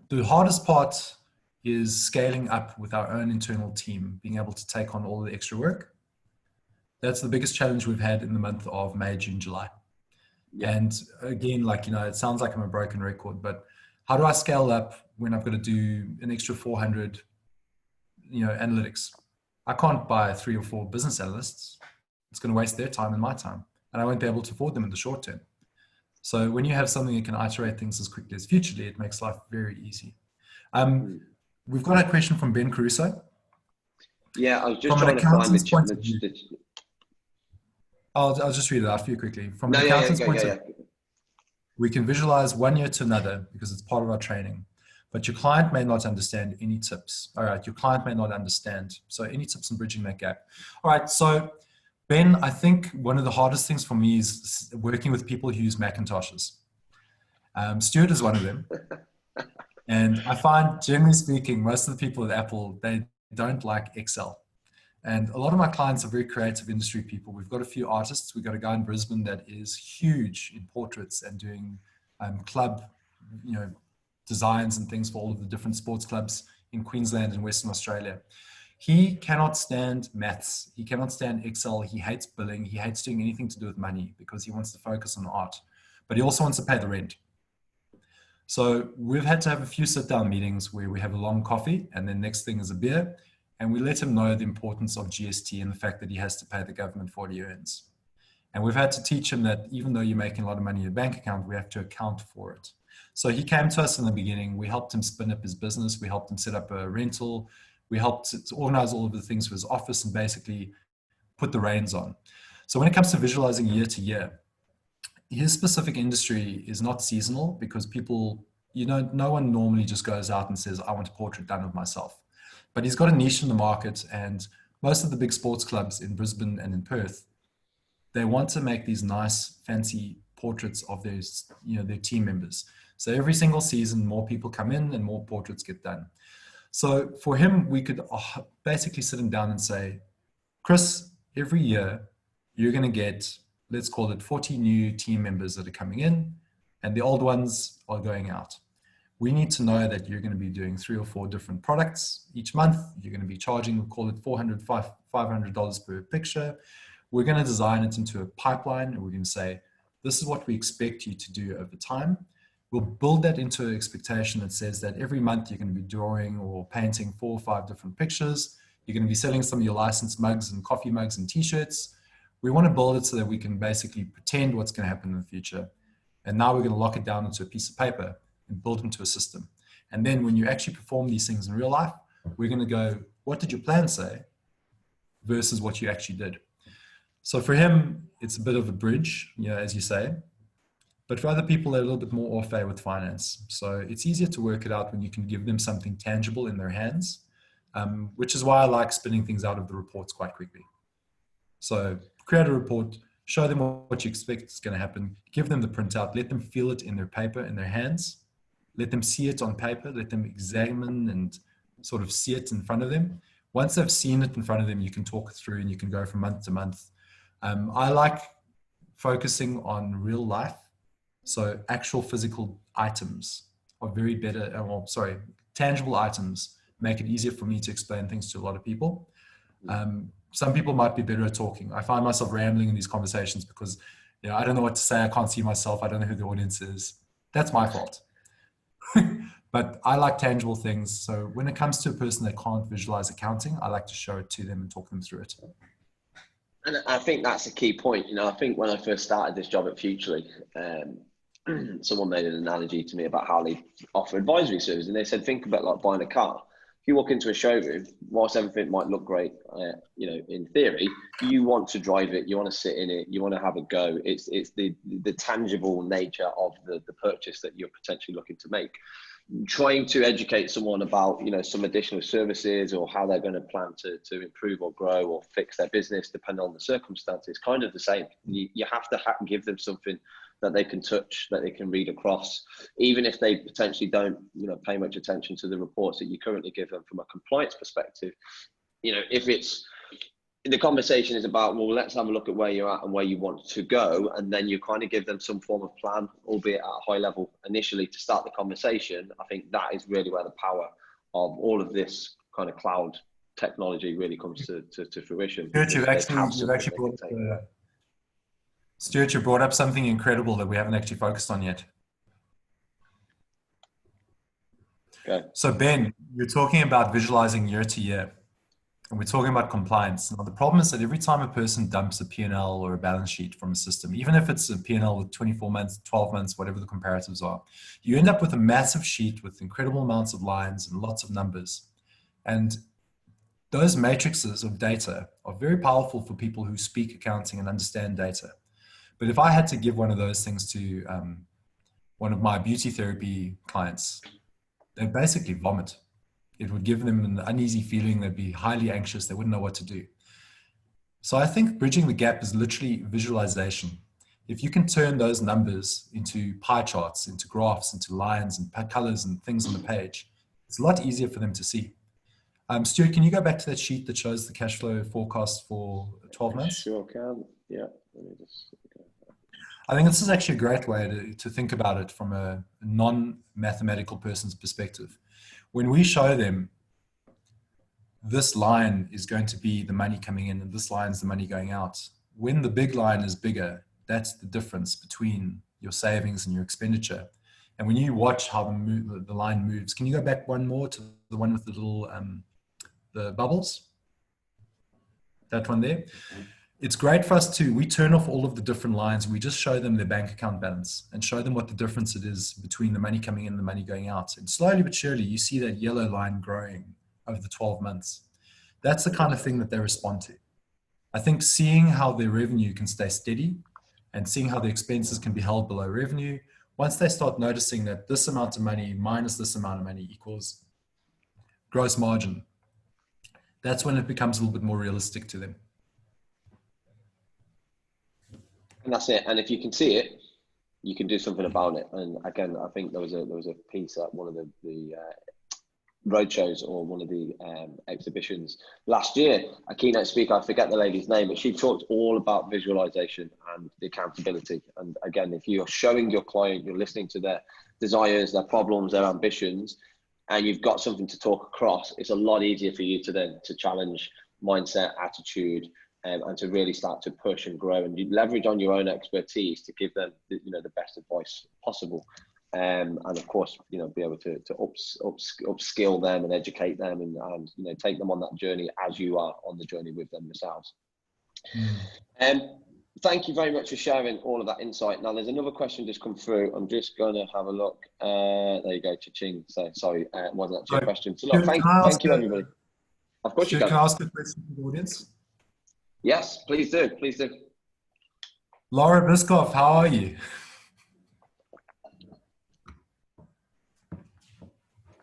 the hardest part is scaling up with our own internal team, being able to take on all the extra work. That's the biggest challenge we've had in the month of May, June, July. Yeah. And again, it sounds like I'm a broken record, but how do I scale up when I've got to do an extra 400, analytics? I can't buy 3 or 4 business analysts. It's going to waste their time and my time, and I won't be able to afford them in the short term. So when you have something that can iterate things as quickly as Futrli, it makes life very easy. We've got a question from Ben Caruso. Yeah, I was just trying to find the I'll just read it out for you quickly. From an accountant's point of view, We can visualize 1 year to another because it's part of our training. But your client may not understand any tips. All right, your client may not understand. So any tips in bridging that gap. All right, so Ben, I think one of the hardest things for me is working with people who use Macintoshes. Stuart is one of them. And I find, generally speaking, most of the people at Apple, they don't like Excel. And a lot of my clients are very creative industry people. We've got a few artists. We've got a guy in Brisbane that is huge in portraits and doing club, designs and things for all of the different sports clubs in Queensland and Western Australia. He cannot stand maths. He cannot stand Excel. He hates billing. He hates doing anything to do with money because he wants to focus on art. But he also wants to pay the rent. So we've had to have a few sit-down meetings where we have a long coffee and then next thing is a beer. And we let him know the importance of GST and the fact that he has to pay the government for what he earns. And we've had to teach him that even though you're making a lot of money in your bank account, we have to account for it. So he came to us in the beginning. We helped him spin up his business. We helped him set up a rental. We helped to organize all of the things for his office and basically put the reins on. So when it comes to visualizing year to year, his specific industry is not seasonal because people, no one normally just goes out and says, I want a portrait done of myself. But he's got a niche in the market, and most of the big sports clubs in Brisbane and in Perth, they want to make these nice, fancy portraits of their team members. So every single season, more people come in and more portraits get done. So for him, we could basically sit him down and say, Chris, every year you're going to get, let's call it 40 new team members that are coming in, and the old ones are going out. We need to know that you're going to be doing 3 or 4 different products each month. You're going to be charging, we'll call it $400, $500 per picture. We're going to design it into a pipeline, and we're going to say, this is what we expect you to do over time. We'll build that into an expectation that says that every month you're going to be drawing or painting 4 or 5 different pictures. You're going to be selling some of your licensed mugs and coffee mugs and t-shirts. We want to build it so that we can basically pretend what's going to happen in the future. And now we're going to lock it down into a piece of paper and build into a system. And then when you actually perform these things in real life, we're going to go, what did your plan say versus what you actually did? So for him, it's a bit of a bridge, as you say. But for other people, they're a little bit more au fait with finance. So it's easier to work it out when you can give them something tangible in their hands, which is why I like spinning things out of the reports quite quickly. So create a report, show them what you expect is going to happen, give them the printout, let them feel it in their paper, in their hands, let them see it on paper, let them examine and sort of see it in front of them. Once they've seen it in front of them, you can talk it through and you can go from month to month. I like focusing on real life. So actual physical items are very better, tangible items make it easier for me to explain things to a lot of people. Some people might be better at talking. I find myself rambling in these conversations because I don't know what to say. I can't see myself. I don't know who the audience is. That's my fault. But I like tangible things. So when it comes to a person that can't visualize accounting, I like to show it to them and talk them through it. And I think that's a key point. I think when I first started this job at Futrli, someone made an analogy to me about how they offer advisory services, and they said, think about like buying a car. If you walk into a showroom, whilst everything might look great, in theory, you want to drive it, you want to sit in it, you want to have a go. It's the tangible nature of the purchase that you're potentially looking to make. Trying to educate someone about some additional services or how they're going to plan to improve or grow or fix their business depending on the circumstances, kind of the same. You have to give them something that they can touch, that they can read across, even if they potentially don't pay much attention to the reports that you currently give them from a compliance perspective. If it's the conversation is about, well, let's have a look at where you're at and where you want to go, and then you kind of give them some form of plan, albeit at a high level initially to start the conversation. I think that is really where the power of all of this kind of cloud technology really comes to fruition. Stuart, you brought up something incredible that we haven't actually focused on yet. Okay. So Ben, you're talking about visualizing year to year. And we're talking about compliance. Now, the problem is that every time a person dumps a P&L or a balance sheet from a system, even if it's a P&L with 24 months, 12 months, whatever the comparatives are, you end up with a massive sheet with incredible amounts of lines and lots of numbers. And those matrices of data are very powerful for people who speak accounting and understand data. But if I had to give one of those things to one of my beauty therapy clients, they'd basically vomit. It would give them an uneasy feeling. They'd be highly anxious. They wouldn't know what to do. So I think bridging the gap is literally visualization. If you can turn those numbers into pie charts, into graphs, into lines and colors and things on the page, it's a lot easier for them to see. Stuart, can you go back to that sheet that shows the cash flow forecast for 12 months? Sure can. Yeah. Let me just... I think this is actually a great way to think about it from a non-mathematical person's perspective. When we show them this line is going to be the money coming in and this line is the money going out, when the big line is bigger, that's the difference between your savings and your expenditure. And when you watch how the line moves, can you go back one more to the one with the little the bubbles? That one there. It's great for us we turn off all of the different lines. We just show them their bank account balance and show them what the difference it is between the money coming in and the money going out. And slowly but surely, you see that yellow line growing over the 12 months. That's the kind of thing that they respond to. I think seeing how their revenue can stay steady and seeing how the expenses can be held below revenue, once they start noticing that this amount of money minus this amount of money equals gross margin, that's when it becomes a little bit more realistic to them. And that's it. And if you can see it, you can do something about it. And again, I think there was a piece at one of the road shows or one of the exhibitions last year. A keynote speaker, I forget the lady's name, but she talked all about visualization and the accountability. And again, if you're showing your client, you're listening to their desires, their problems, their ambitions, and you've got something to talk across, it's a lot easier for you to challenge mindset, attitude, and to really start to push and grow, and you leverage on your own expertise to give them the best advice possible, and of course be able to upskill them and educate them and take them on that journey as you are on the journey with them yourselves. Thank you very much for sharing all of that insight. Now there's another question just come through. I'm just going to have a look. There you go, cha-ching. So sorry, it wasn't actually a question. So look, thank you everybody. Of course you can. Can I ask a question to the audience? Yes, please do. Please do. Laura Biscoff, how are you? I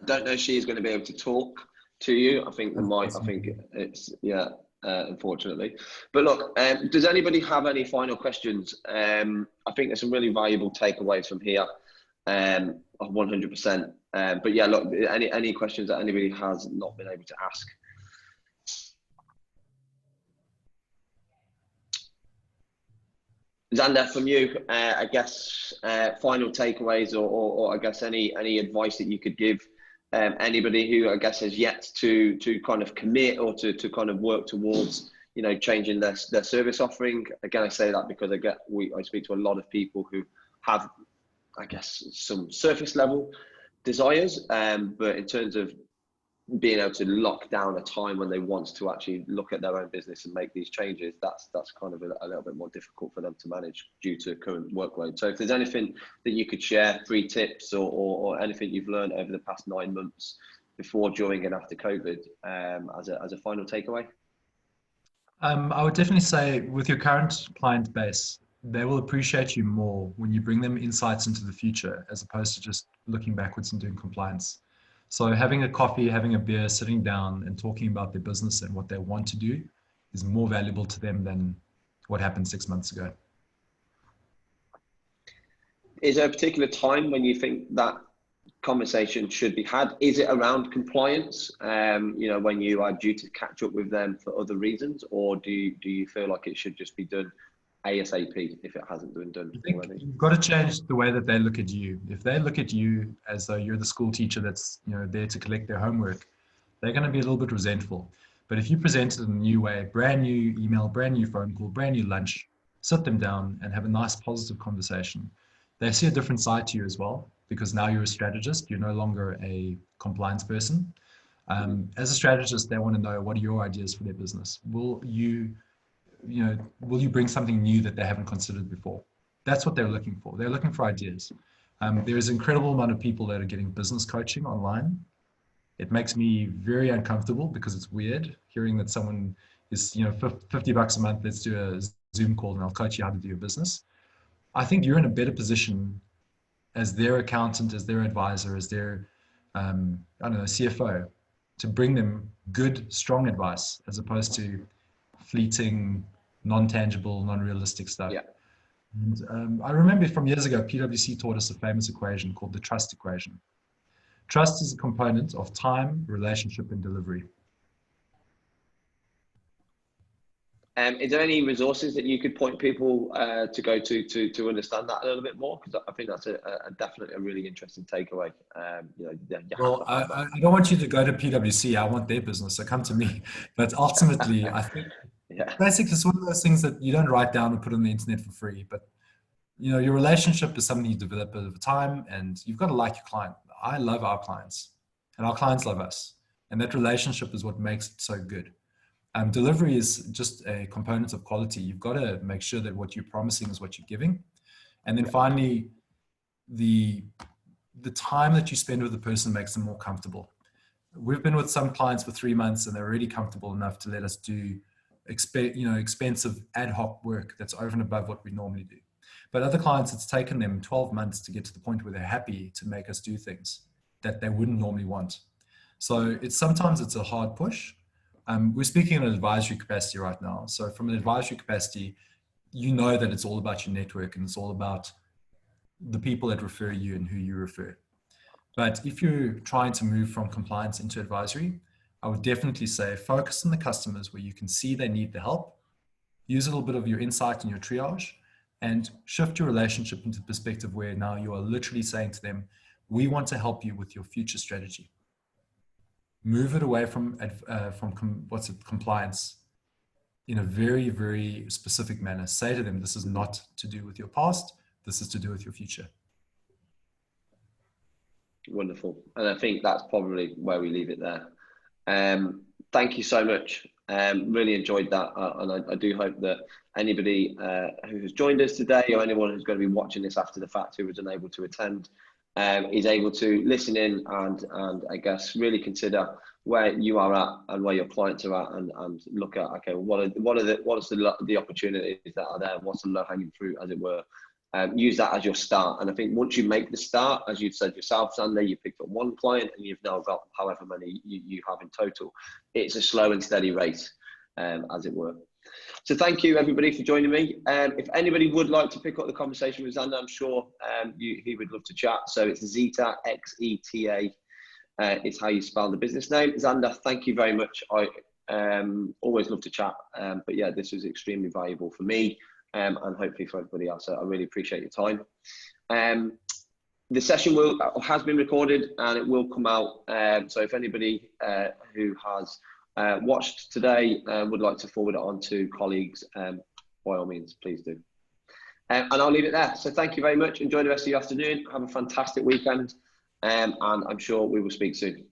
don't know if she's going to be able to talk to you. I think it's, yeah, unfortunately. But look, does anybody have any final questions? I think there's some really valuable takeaways from here, of 100%. But yeah, look, any questions that anybody has not been able to ask? Zander, from you, I guess, final takeaways or I guess any advice that you could give anybody who I guess has yet to kind of commit or to kind of work towards changing their service offering. Again, I say that because I speak to a lot of people who have, I guess, some surface level desires, but in terms of being able to lock down a time when they want to actually look at their own business and make these changes, that's kind of a little bit more difficult for them to manage due to current workload. So if there's anything that you could share, 3 tips or anything you've learned over the past 9 months before, during and after COVID, as a final takeaway? I would definitely say with your current client base, they will appreciate you more when you bring them insights into the future as opposed to just looking backwards and doing compliance. So having a coffee, having a beer, sitting down and talking about their business and what they want to do is more valuable to them than what happened 6 months ago. Is there a particular time when you think that conversation should be had? Is it around compliance, when you are due to catch up with them for other reasons, or do you feel like it should just be done ASAP if it hasn't been done already? You've got to change the way that they look at you. If they look at you as though you're the school teacher that's there to collect their homework, they're going to be a little bit resentful. But if you present it in a new way, brand new email, brand new phone call, brand new lunch, sit them down and have a nice positive conversation, they see a different side to you as well, because now you're a strategist, you're no longer a compliance person. As a strategist, they want to know, what are your ideas for their business? Will you bring something new that they haven't considered before? That's what they're looking for. They're looking for ideas. There's an incredible amount of people that are getting business coaching online. It makes me very uncomfortable because it's weird hearing that someone is, $50 a month, let's do a Zoom call and I'll coach you how to do your business. I think you're in a better position as their accountant, as their advisor, as their, I don't know, CFO, to bring them good, strong advice as opposed to fleeting, non-tangible, non-realistic stuff. Yeah. And I remember from years ago, PwC taught us a famous equation called the trust equation. Trust is a component of time, relationship, and delivery. Is there any resources that you could point people to go to understand that a little bit more? Because I think that's definitely a really interesting takeaway. You know, well, I don't want you to go to PwC. I want their business, so come to me. But ultimately, I think basically it's one of those things that you don't write down and put on the internet for free. But you know, your relationship is something you develop over time, and you've got to like your client. I love our clients, and our clients love us, and that relationship is what makes it so good. Delivery is just a component of quality. You've got to make sure that what you're promising is what you're giving. And then finally, the time that you spend with the person makes them more comfortable. We've been with some clients for 3 months and they're already comfortable enough to let us do expensive ad hoc work that's over and above what we normally do. But other clients, it's taken them 12 months to get to the point where they're happy to make us do things that they wouldn't normally want. So sometimes it's a hard push. We're speaking in an advisory capacity right now. So from an advisory capacity, you know that it's all about your network and it's all about the people that refer you and who you refer. But if you're trying to move from compliance into advisory, I would definitely say focus on the customers where you can see they need the help, use a little bit of your insight and your triage, and shift your relationship into perspective where now you are literally saying to them, we want to help you with your future strategy. Move it away from compliance in a very, very specific manner. Say to them, this is not to do with your past. This is to do with your future. Wonderful. And I think that's probably where we leave it there. Thank you so much. Really enjoyed that. And I do hope that anybody who has joined us today or anyone who's going to be watching this after the fact who was unable to attend is able to listen in and I guess really consider where you are at and where your clients are at and look at, okay, what are the opportunities that are there? What's the low hanging fruit, as it were? Use that as your start. And I think once you make the start, as you've said yourself, Zander, you picked up one client and you've now got however many you have in total. It's a slow and steady race, as it were. So thank you everybody for joining me. If anybody would like to pick up the conversation with Zander, I'm sure he would love to chat. So it's Xeta, Xeta, is how you spell the business name. Zander, thank you very much. I always love to chat, but yeah, this was extremely valuable for me and hopefully for everybody else. So I really appreciate your time. The session has been recorded and it will come out. So if anybody who has watched today would like to forward it on to colleagues, by all means, please do. And I'll leave it there. So thank you very much. Enjoy the rest of your afternoon. Have a fantastic weekend. And I'm sure we will speak soon.